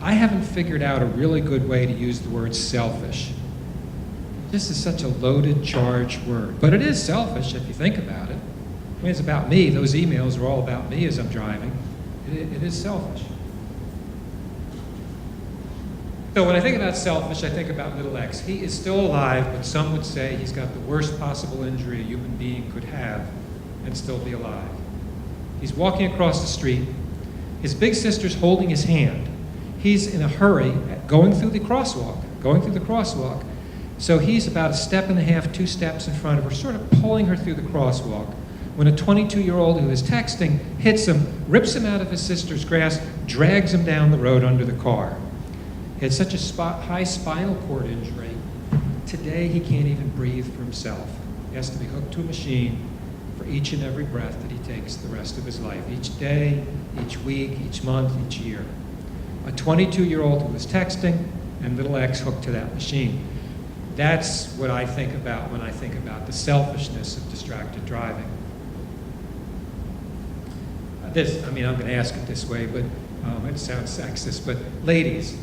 I haven't figured out a really good way to use the word selfish. This is such a loaded, charged word, but it is selfish if you think about it. I mean, it's about me. Those emails are all about me as I'm driving. It is selfish. So when I think about selfish, I think about little X. He is still alive, but some would say he's got the worst possible injury a human being could have and still be alive. He's walking across the street. His big sister's holding his hand. He's in a hurry going through the crosswalk. So he's about a step and a half, 2 steps in front of her, sort of pulling her through the crosswalk, when a 22-year-old who is texting hits him, rips him out of his sister's grasp, drags him down the road under the car. He had such a high spinal cord injury, today he can't even breathe for himself. He has to be hooked to a machine for each and every breath that he takes the rest of his life, each day, each week, each month, each year. A 22-year-old who was texting and little X hooked to that machine. That's what I think about when I think about the selfishness of distracted driving. I'm going to ask it this way, but it sounds sexist, but ladies,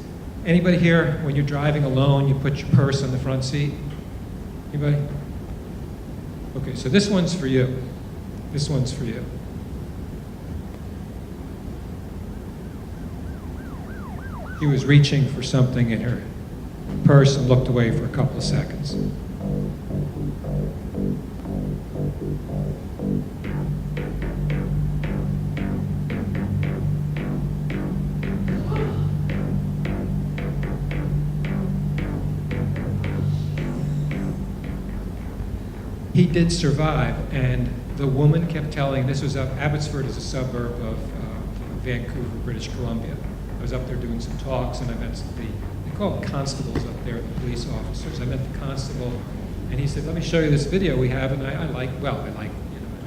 anybody here, when you're driving alone, you put your purse on the front seat? Anybody? Okay, so this one's for you. This one's for you. She was reaching for something in her purse and looked away for a couple of seconds. He did survive, and the woman kept telling, this was up, Abbotsford is a suburb of Vancouver, British Columbia. I was up there doing some talks, and I met they call them constables up there, the police officers. I met the constable, and he said, let me show you this video we have, and I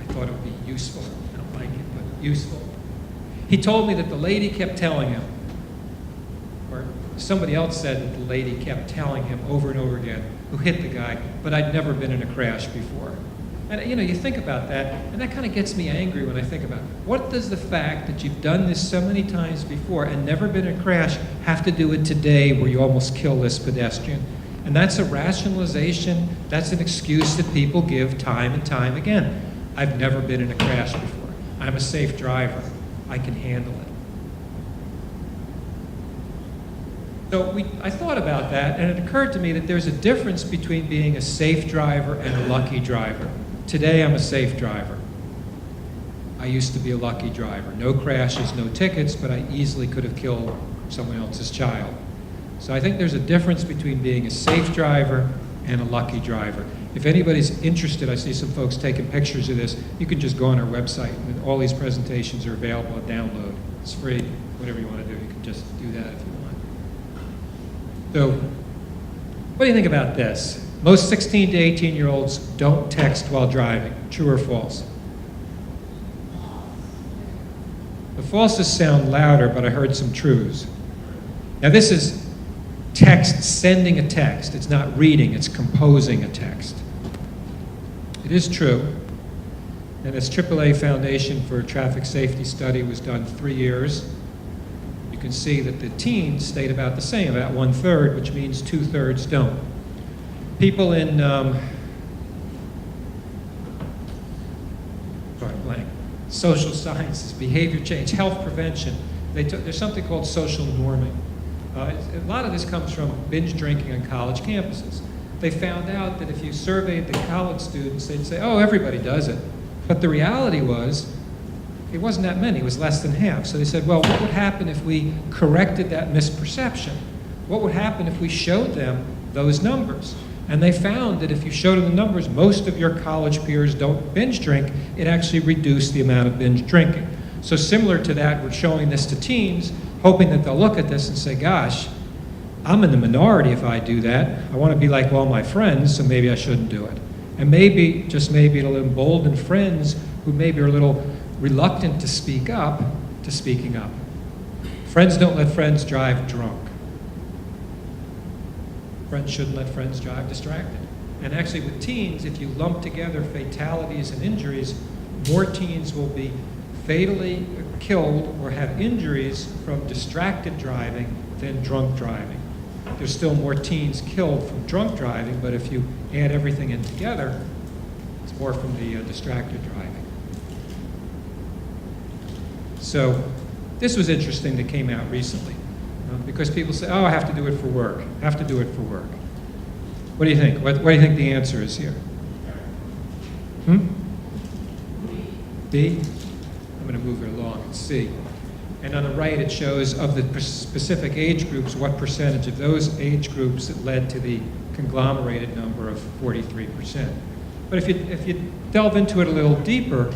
thought it would be useful. I don't like it, but useful. He told me that the lady kept telling him, or Somebody else said that the lady kept telling him over and over again, who hit the guy, but I'd never been in a crash before. And you think about that, and that kind of gets me angry when I think about it. What does the fact that you've done this so many times before and never been in a crash have to do with today where you almost kill this pedestrian? And that's a rationalization, that's an excuse that people give time and time again. I've never been in a crash before. I'm a safe driver. I can handle it. So I thought about that, and it occurred to me that there's a difference between being a safe driver and a lucky driver. Today, I'm a safe driver. I used to be a lucky driver. No crashes, no tickets, but I easily could have killed someone else's child. So I think there's a difference between being a safe driver and a lucky driver. If anybody's interested, I see some folks taking pictures of this, you can just go on our website, and all these presentations are available to download. It's free, whatever you want to do, you can just do that if you want. So, what do you think about this? Most 16 to 18-year-olds don't text while driving. True or false? The falses sound louder, but I heard some truths. Now this is text, sending a text. It's not reading, it's composing a text. It is true. And this AAA Foundation for Traffic Safety study was done 3 years. You can see that the teens stayed about the same, about 1/3, which means 2/3 don't. People in, social sciences, behavior change, health prevention, there's something called social norming. A lot of this comes from binge drinking on college campuses. They found out that if you surveyed the college students, they'd say, oh, everybody does it. But the reality was, it wasn't that many, it was less than half. So they said, well, what would happen if we corrected that misperception? What would happen if we showed them those numbers? And they found that if you showed them the numbers, most of your college peers don't binge drink. It actually reduced the amount of binge drinking. So similar to that, we're showing this to teens, hoping that they'll look at this and say, gosh, I'm in the minority if I do that. I want to be like all my friends, so maybe I shouldn't do it. And maybe, just maybe, it'll embolden friends who maybe are a little reluctant to speak up, to speaking up. Friends don't let friends drive drunk. Friends shouldn't let friends drive distracted. And actually with teens, if you lump together fatalities and injuries, more teens will be fatally killed or have injuries from distracted driving than drunk driving. There's still more teens killed from drunk driving, but if you add everything in together, it's more from the distracted driving. So this was interesting that came out recently. Because people say, oh, I have to do it for work. I have to do it for work. What do you think? What do you think the answer is here? B? I'm going to move it along. It's C. And on the right, it shows of the specific age groups, what percentage of those age groups that led to the conglomerated number of 43%. But if you delve into it a little deeper,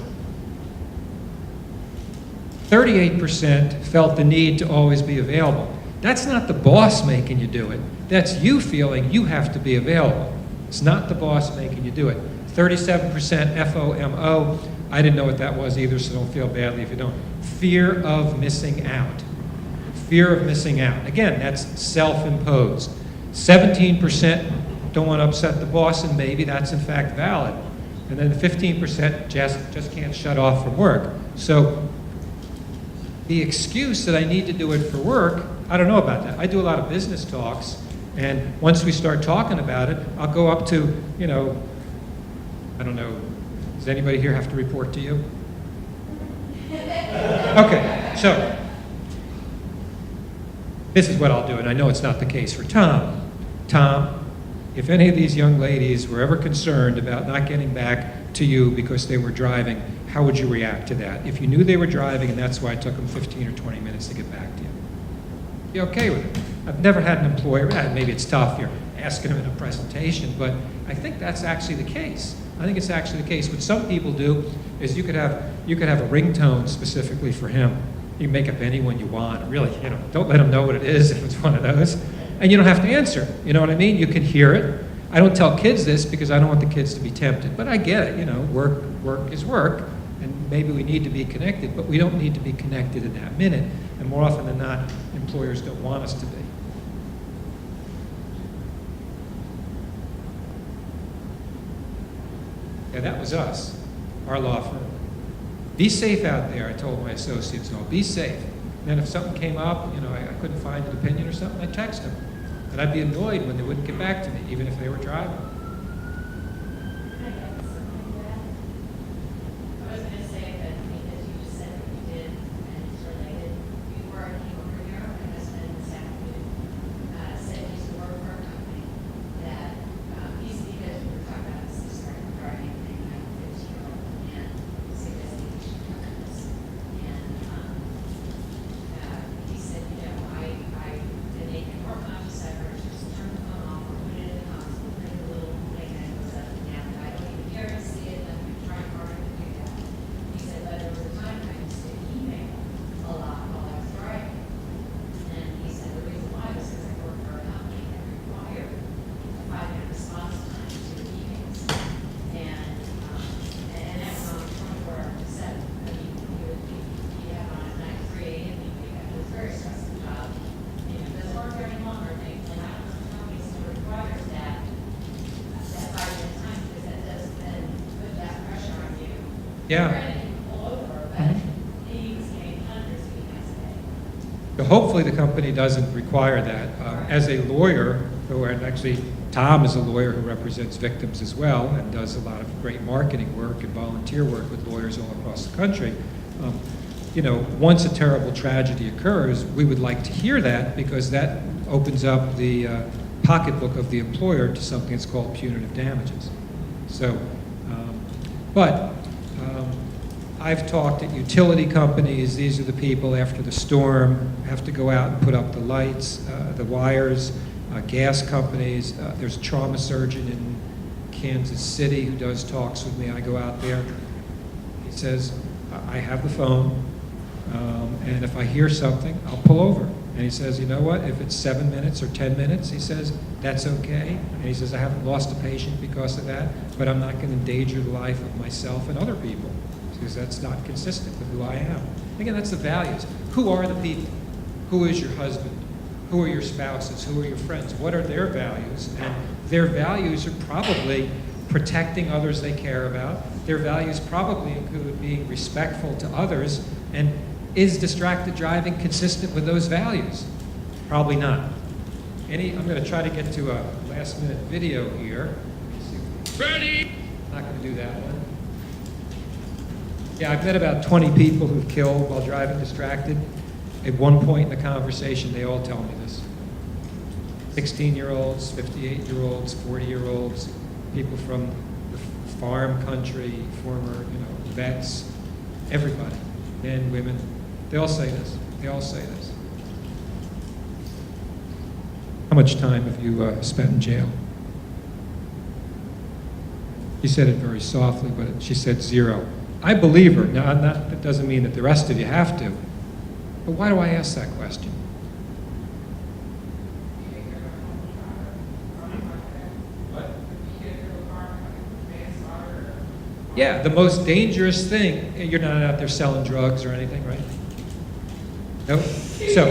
38% felt the need to always be available. That's not the boss making you do it. That's you feeling you have to be available. It's not the boss making you do it. 37% FOMO. I didn't know what that was either, so don't feel badly if you don't. Fear of missing out. Fear of missing out. Again, that's self-imposed. 17% don't want to upset the boss, and maybe that's in fact valid. And then 15% just can't shut off from work. So the excuse that I need to do it for work, I don't know about that. I do a lot of business talks, and once we start talking about it, I'll go up to, I don't know, does anybody here have to report to you? Okay, so this is what I'll do, and I know it's not the case for Tom. Tom, if any of these young ladies were ever concerned about not getting back to you because they were driving, how would you react to that? If you knew they were driving and that's why it took them 15 or 20 minutes to get back to you. Be okay with it. I've never had an employer, maybe it's tough, you're asking them in a presentation, but I think that's actually the case. I think it's actually the case. What some people do is you could have a ringtone specifically for him. You can make up any one you want. Really, don't let him know what it is if it's one of those. And you don't have to answer. You know what I mean? You can hear it. I don't tell kids this because I don't want the kids to be tempted. But I get it. Work is work. And maybe we need to be connected, but we don't need to be connected in that minute. And more often than not, employers don't want us to be. Yeah, that was us, our law firm. Be safe out there, I told my associates, no, be safe. And then if something came up, you know, I couldn't find an opinion or something, I'd text them. And I'd be annoyed when they wouldn't get back to me, even if they were driving. I was going to say that because you just said what you did and it's related, before I came over here, my husband this afternoon said he used to work for a company that he's because we were talking about this distracted driving thing, I have a 15-year-old and suggesting we should cover this. And he said, you know, I did a more conscious effort, just turn the phone off or put it in the console, put a little thing that goes up and down, but I don't even care to see it, I'm trying harder to do that. He said, but there was a time I used to email a lot while I was driving. And he said the reason why was because I worked for a company that required a 5-minute response time to emails. And that was on 24/7. I mean, you have on at night 3 a.m. It was a very stressful job. And it doesn't work very long or anything. And I don't know if companies still require that 5-minute time because that does then put that pressure on you. Yeah. Granted, you can pull over, but he was getting hundreds of emails a day. So hopefully the company doesn't require that. As a lawyer, and actually Tom is a lawyer who represents victims as well and does a lot of great marketing work and volunteer work with lawyers all across the country. You know, once a terrible tragedy occurs, we would like to hear that because that opens up the pocketbook of the employer to something that's called punitive damages. So, I've talked at utility companies. These are the people after the storm have to go out and put up the lights, the wires, gas companies. There's a trauma surgeon in Kansas City who does talks with me. I go out there. He says, I have the phone, and if I hear something, I'll pull over. And he says, you know what, if it's 7 minutes or 10 minutes, he says, that's okay. And he says, I haven't lost a patient because of that, but I'm not going to endanger the life of myself and other people, because that's not consistent with who I am. Again, that's the values. Who are the people? Who is your husband? Who are your spouses? Who are your friends? What are their values? And their values are probably protecting others they care about. Their values probably include being respectful to others. And is distracted driving consistent with those values? Probably not. I'm going to try to get to a last-minute video here. Ready? Not going to do that one. Yeah, I've met about 20 people who've killed while driving distracted. At one point in the conversation, they all tell me this. 16-year-olds, 58-year-olds, 40-year-olds, people from the farm country, former, vets, everybody, men, women, they all say this. They all say this. How much time have you spent in jail? She said it very softly, but she said 0. I believe her. Now, that doesn't mean that the rest of you have to. But why do I ask that question? What? Yeah, the most dangerous thing, you're not out there selling drugs or anything, right? Nope. So,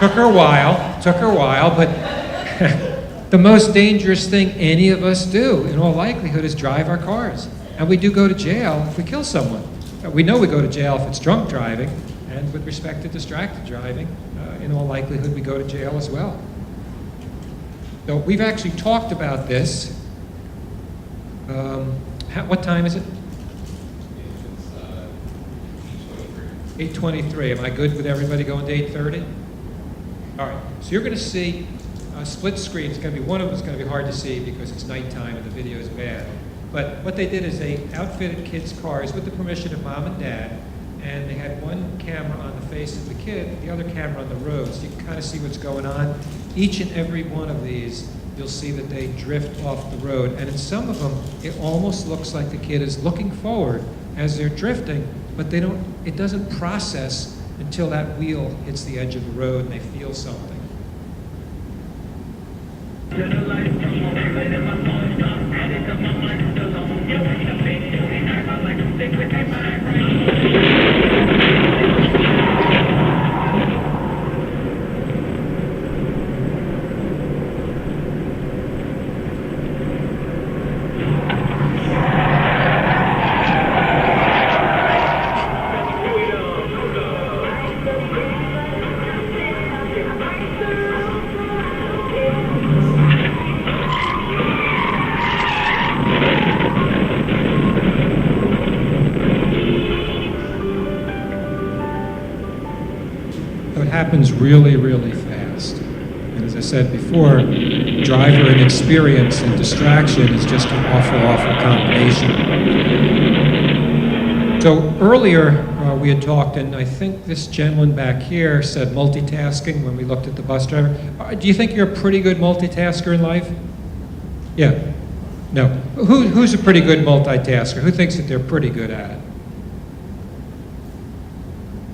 took her a while, but the most dangerous thing any of us do, in all likelihood, is drive our cars. And we do go to jail if we kill someone. We know we go to jail if it's drunk driving, and with respect to distracted driving, in all likelihood, we go to jail as well. So we've actually talked about this. What time is it? 8:23. Am I good with everybody going to 8:30? All right. So you're going to see a split screen. It's going to be one of them is going to be hard to see because it's nighttime and the video is bad. But what they did is they outfitted kids' cars with the permission of mom and dad, and they had one camera on the face of the kid, the other camera on the road, so you can kind of see what's going on. Each and every one of these, you'll see that they drift off the road, and in some of them, it almost looks like the kid is looking forward as they're drifting, but it doesn't process until that wheel hits the edge of the road and they feel something. happens really, really fast. And as I said before, driver inexperience and distraction is just an awful, awful combination. So earlier, we had talked, and I think this gentleman back here said multitasking when we looked at the bus driver. Do you think you're a pretty good multitasker in life? Yeah. No. Who's a pretty good multitasker? Who thinks that they're pretty good at it?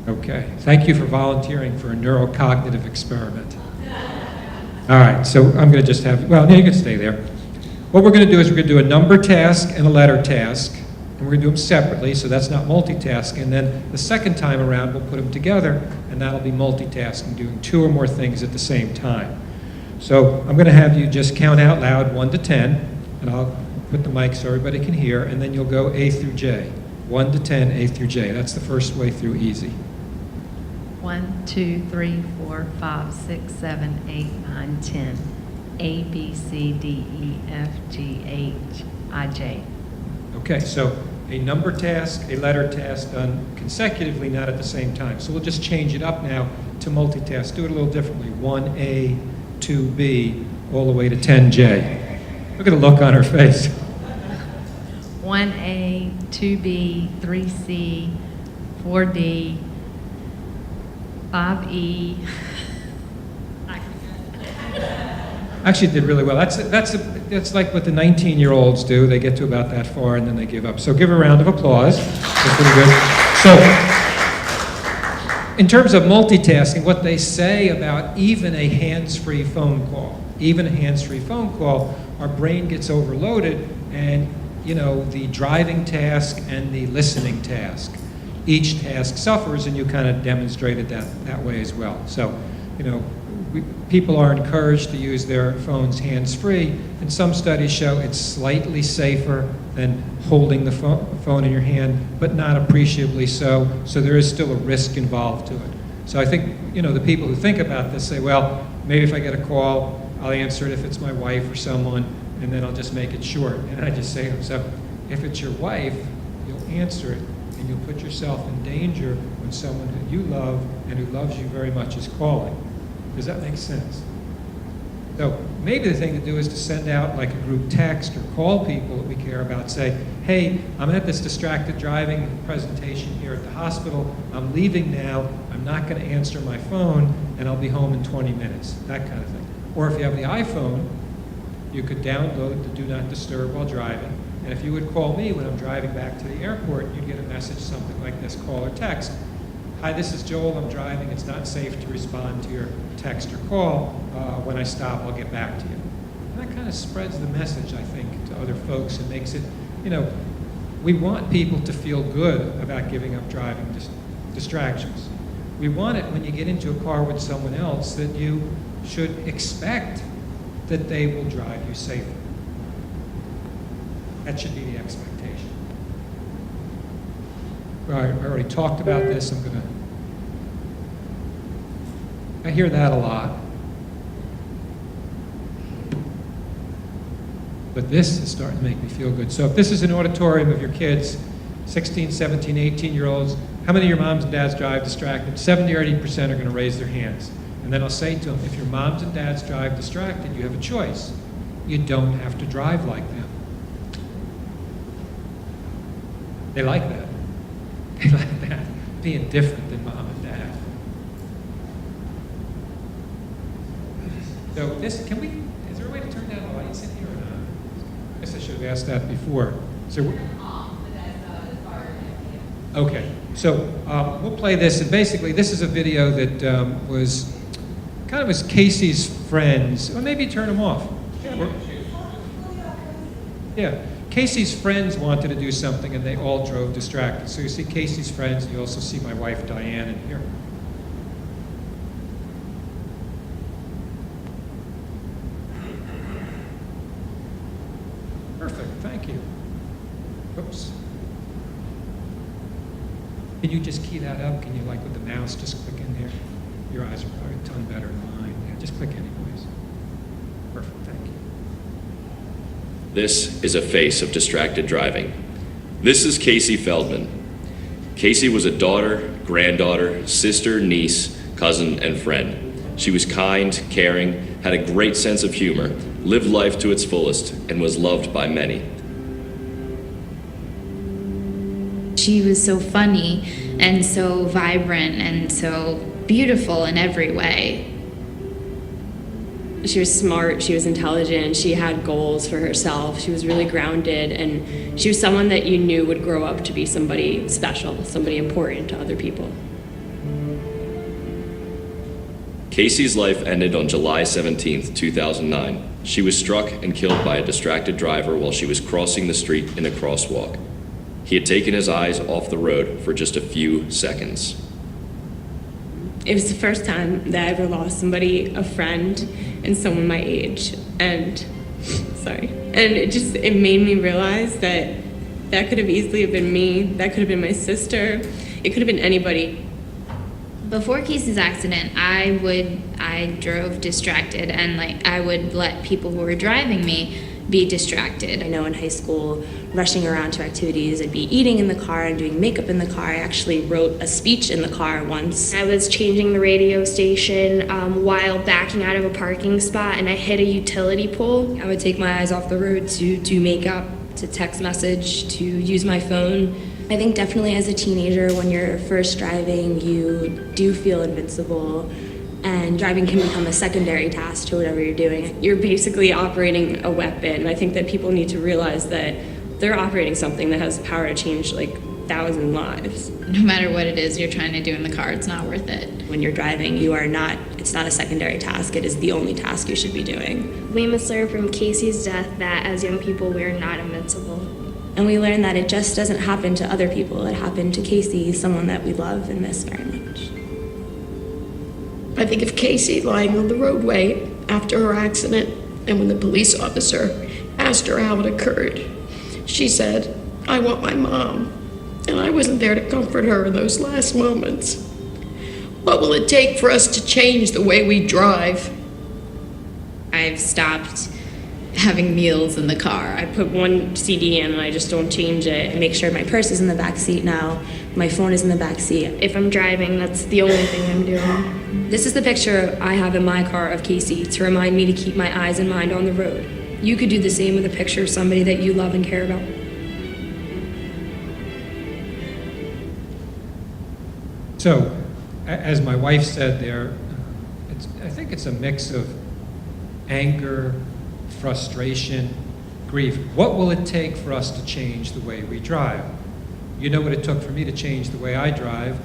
Okay. Thank you for volunteering for a neurocognitive experiment. All right, so I'm going to just have, well, you can stay there. What we're going to do is we're going to do a number task and a letter task, and we're going to do them separately, so that's not multitasking. And then the second time around, we'll put them together, and that'll be multitasking, doing 2 or more things at the same time. So I'm going to have you just count out loud 1 to 10, and I'll put the mic so everybody can hear, and then you'll go A through J. 1 to 10, A through J. That's the first way through easy. 1, 2, 3, 4, 5, 6, 7, 8, 9, 10. A, B, C, D, E, F, G, H, I, J. Okay, so a number task, a letter task done consecutively, not at the same time. So we'll just change it up now to multitask. Do it a little differently. 1A, 2B, all the way to 10J. Look at the look on her face. 1A, 2B, 3C, 4D, 5E. Actually did really well. That's like what the 19-year-olds do. They get to about that far and then they give up. So give her a round of applause. That's pretty good. So in terms of multitasking, what they say about even a hands-free phone call, our brain gets overloaded, and the driving task and the listening task, each task suffers, and you kind of demonstrated that way as well. So, people are encouraged to use their phones hands-free, and some studies show it's slightly safer than holding the phone in your hand, but not appreciably so. So there is still a risk involved to it. So I think, the people who think about this say, well, maybe if I get a call, I'll answer it if it's my wife or someone, and then I'll just make it short. And I just say to them, so if it's your wife, you'll answer it, and you'll put yourself in danger when someone who you love and who loves you very much is calling. Does that make sense? So maybe the thing to do is to send out like a group text or call people that we care about, say, hey, I'm at this distracted driving presentation here at the hospital. I'm leaving now. I'm not going to answer my phone, and I'll be home in 20 minutes, that kind of thing. Or if you have the iPhone, you could download the Do Not Disturb while driving. And if you would call me when I'm driving back to the airport, you'd get a message, something like this, call or text. Hi, this is Joel, I'm driving. It's not safe to respond to your text or call. When I stop, I'll get back to you. And that kind of spreads the message, I think, to other folks and makes it, we want people to feel good about giving up driving distractions. We want it when you get into a car with someone else that you should expect that they will drive you safely. That should be the expectation. All right, I already talked about this. I hear that a lot. But this is starting to make me feel good. So if this is an auditorium of your kids, 16, 17, 18-year-olds, how many of your moms and dads drive distracted? 70 or 80% are going to raise their hands. And then I'll say to them, if your moms and dads drive distracted, you have a choice. You don't have to drive like them. They like that. They like that, being different than mom and dad. So is there a way to turn down the lights in here or not? I guess I should have asked that before. Okay, so we'll play this, and basically this is a video that was Casey's friends, or maybe turn them off. Yeah. Casey's friends wanted to do something, and they all drove distracted. So you see Casey's friends, and you also see my wife Diane in here. Perfect, thank you. Oops. Can you just key that up? Can you, like with the mouse, just click in there? Your eyes are probably a ton better than mine. Yeah, just click anyways. Perfect, thank you. This is a face of distracted driving. This is Casey Feldman. Casey was a daughter, granddaughter, sister, niece, cousin, and friend. She was kind, caring, had a great sense of humor, lived life to its fullest, and was loved by many. She was so funny and so vibrant and so beautiful in every way. She was smart, she was intelligent, she had goals for herself, she was really grounded, and she was someone that you knew would grow up to be somebody special, somebody important to other people. Casey's life ended on July 17, 2009. She was struck and killed by a distracted driver while she was crossing the street in a crosswalk. He had taken his eyes off the road for just a few seconds. It was the first time that I ever lost somebody, a friend, and someone my age. And it made me realize that that could have easily have been me, that could have been my sister, it could have been anybody. Before Casey's accident, I drove distracted, and I would let people who were driving me be distracted. I know in high school, rushing around to activities, I'd be eating in the car and doing makeup in the car. I actually wrote a speech in the car once. I was changing the radio station while backing out of a parking spot, and I hit a utility pole. I would take my eyes off the road to do makeup, to text message, to use my phone. I think definitely as a teenager, when you're first driving, you do feel invincible. And driving can become a secondary task to whatever you're doing. You're basically operating a weapon. And I think that people need to realize that they're operating something that has the power to change 1,000 lives. No matter what it is you're trying to do in the car, it's not worth it. When you're driving, it's not a secondary task. It is the only task you should be doing. We must learn from Casey's death that as young people, we are not invincible. And we learn that it just doesn't happen to other people. It happened to Casey, someone that we love and miss very much. I think of Casey lying on the roadway after her accident, and when the police officer asked her how it occurred, she said, "I want my mom," and I wasn't there to comfort her in those last moments. What will it take for us to change the way we drive? I've stopped having meals in the car. I put one CD in and I just don't change it. I make sure my purse is in the back seat now. My phone is in the back seat. If I'm driving, that's the only thing I'm doing. This is the picture I have in my car of Casey to remind me to keep my eyes and mind on the road. You could do the same with a picture of somebody that you love and care about. So, as my wife said there, I think it's a mix of anger, frustration, grief. What will it take for us to change the way we drive? You know what it took for me to change the way I drive.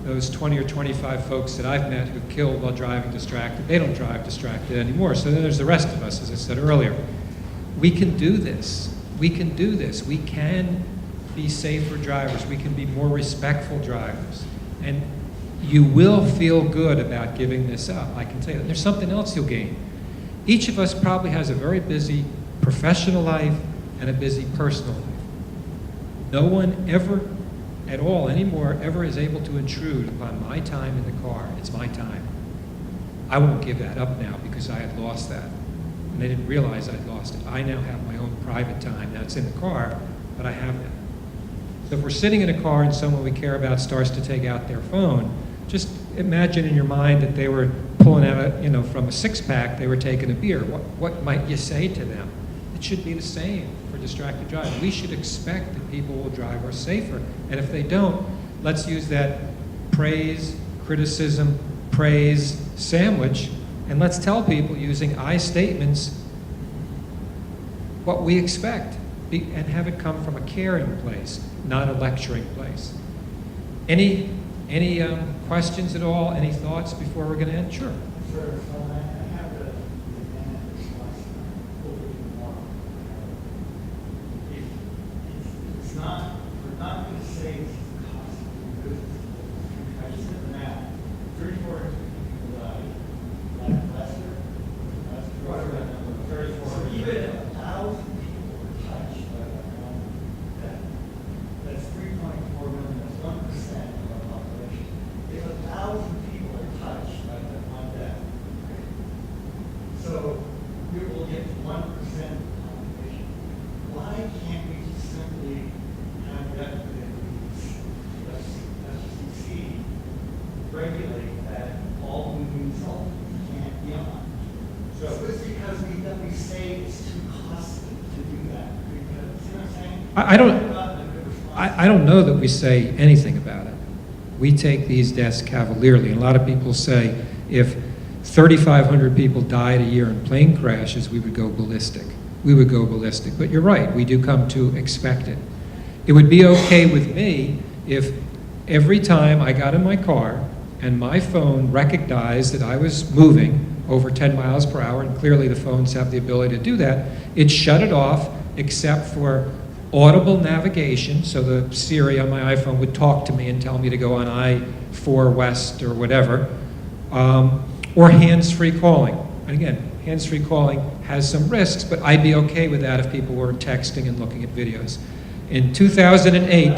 Those 20 or 25 folks that I've met who killed while driving distracted, they don't drive distracted anymore. So then there's the rest of us, as I said earlier. We can do this. We can do this. We can be safer drivers. We can be more respectful drivers. And you will feel good about giving this up. I can tell you that. There's something else you'll gain. Each of us probably has a very busy professional life and a busy personal life. No one ever at all anymore ever is able to intrude upon my time in the car. It's my time. I won't give that up now because I had lost that. And I didn't realize I'd lost it. I now have my own private time. That's in the car, but I have that. So if we're sitting in a car and someone we care about starts to take out their phone, just imagine in your mind that they were pulling out, from a six-pack, they were taking a beer. What might you say to them? It should be the same for distracted driving. We should expect that people will drive us safer. And if they don't, let's use that praise, criticism, praise sandwich, and let's tell people using I statements what we expect and have it come from a caring place, not a lecturing place. Any questions at all? Any thoughts before we're going to end? Sure. Sure. So I have the response more. It's not, we're not going to say it's the cost of doing business. I just did the math. 34 people like Lester, that's 34. So even 1,000 people were touched by that one death. That's 3.4 million. That's 1% of our population. If 1,000 people are touched by that one death, so we will get 1% of the population. Why can't we just simply have that FCC regulate that I don't know that we say anything about it. We take these deaths cavalierly. And a lot of people say if 3,500 people died a year in plane crashes, we would go ballistic. We would go ballistic. But you're right, we do come to expect it. It would be okay with me if every time I got in my car and my phone recognized that I was moving over 10 miles per hour, and clearly the phones have the ability to do that, it shut it off except for audible navigation, so the Siri on my iPhone would talk to me and tell me to go on I-4 West or whatever, or hands-free calling. And again, hands-free calling has some risks, but I'd be okay with that if people were texting and looking at videos. In 2008,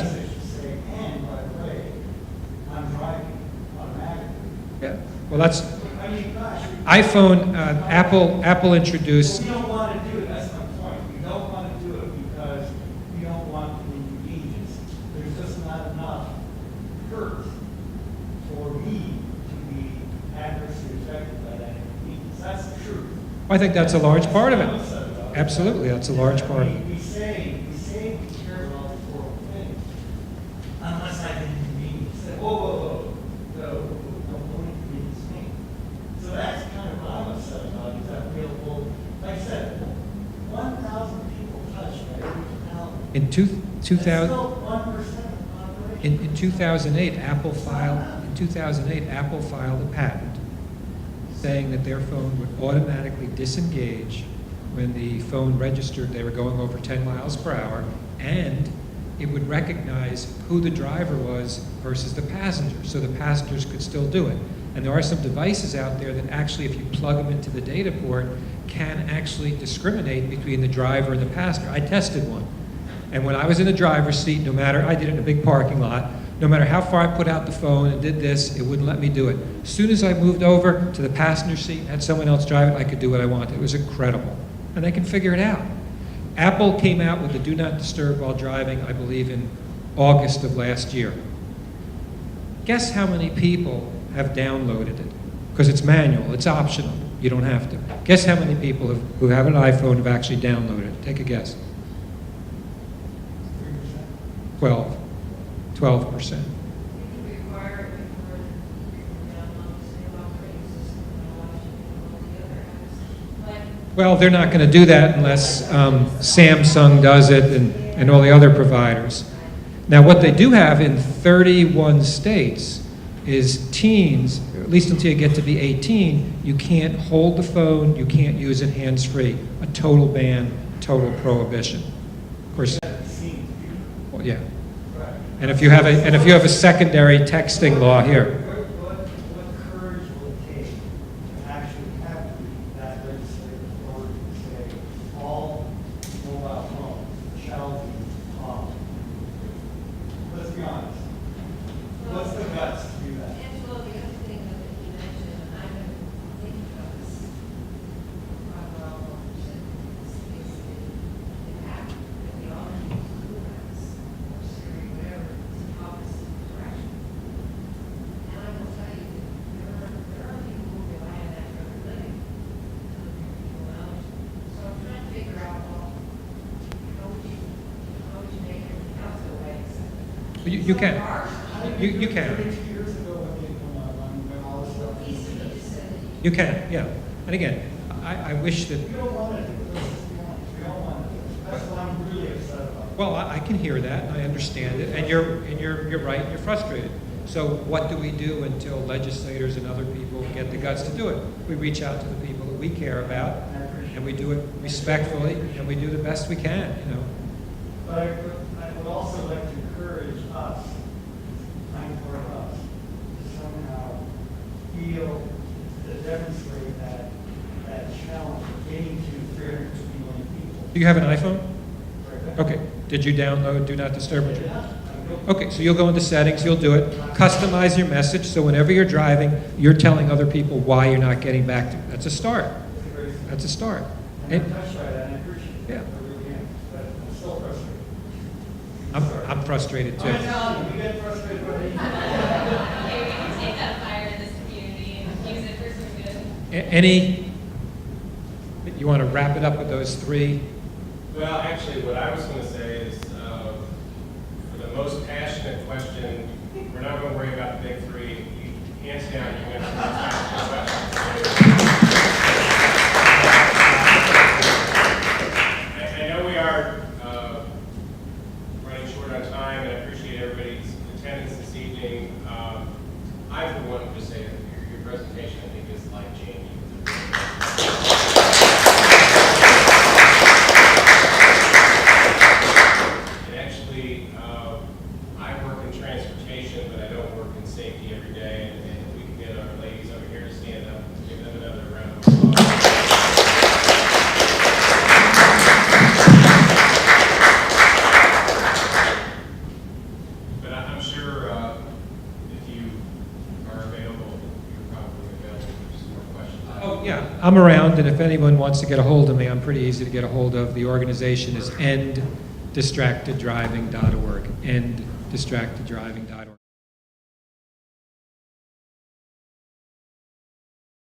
yeah, well that's, iPhone, Apple introduced. We don't want to do it, that's my point. We don't want to do it because we don't want the inconvenience. There's just not enough hurt for me to be adversely affected by that inconvenience. That's the truth. I think that's a large part of it. Absolutely, that's a large part of it. We say we care about these horrible things, unless I can inconvenience. Say, whoa, don't inconvenience me. So that's kind of what I'm upset about, is that real, like I said, 1,000 people touched by every fatality. In 2000, Still 1% of the population. in 2008, Apple filed a patent saying that their phone would automatically disengage when the phone registered they were going over 10 miles per hour, and it would recognize who the driver was versus the passenger, so the passengers could still do it. And there are some devices out there that actually, if you plug them into the data port, can actually discriminate between the driver and the passenger. I tested one. And when I was in the driver's seat, I did it in a big parking lot, no matter how far I put out the phone and did this, it wouldn't let me do it. As soon as I moved over to the passenger seat and had someone else drive it, I could do what I wanted. It was incredible. And they can figure it out. Apple came out with the Do Not Disturb while driving, I believe, in August of last year. Guess how many people have downloaded it? Because it's manual, it's optional, you don't have to. Guess how many people who have an iPhone have actually downloaded it? Take a guess. 12%. Well, they're not going to do that unless Samsung does it and all the other providers. Now, what they do have in 31 states is teens, at least until you get to be 18, you can't hold the phone, you can't use it hands-free. A total ban, total prohibition. Of course, well, yeah. And if you have a secondary texting law here. What courage will it take to actually have that legislative authority to say all mobile phones shall be off? Let's be honest. What's the guts to do that? Angelo, the other thing that you mentioned, and I've been thinking about this for a while, is basically the app that we all use, Clubhouse, or Siri, whatever, is opposite direction. And I will tell you, there are people who rely on that for their living, other people don't. So I'm trying to figure out, well, how would you make everything else go away? You can. You can. You can, yeah. And again, I wish that. We don't want to do this. We don't want to do this. That's what I'm really upset about. Well, I can hear that, and I understand it, and you're right, and you're frustrated. So what do we do until legislators and other people get the guts to do it? We reach out to the people that we care about, and we do it respectfully, and we do the best we can, you know. But I would also like to encourage us, I'm for us, to somehow feel, to demonstrate that challenge of getting to 350 million people. Do you have an iPhone? Okay. Did you download Do Not Disturb? Okay, so you'll go into settings, you'll do it, customize your message, so whenever you're driving, you're telling other people why you're not getting back to. That's a start. That's a start. And I'm touched by that, and I appreciate it. Yeah. I really am, but I'm still frustrated. I'm frustrated too. I'm telling you, we get frustrated with it. Okay, we can take that fire in this community and use it for some good. Any, you want to wrap it up with those three? Well, actually, what I was going to say is most passionate question, we're not going to worry about the big three. Hands down, you're going to answer the most passionate question. I know we are running short on time, and I appreciate everybody's attendance this evening. I, for one, would just say that your presentation, I think, is life-changing. And actually, I work in transportation, but I don't work in safety every day. And if we can get our ladies over here to stand up, give them another round of applause. But I'm sure if you are available, you're probably available for some more questions. Oh, yeah, I'm around, and if anyone wants to get a hold of me, I'm pretty easy to get a hold of. The organization is enddistracteddriving.org, enddistracteddriving.org.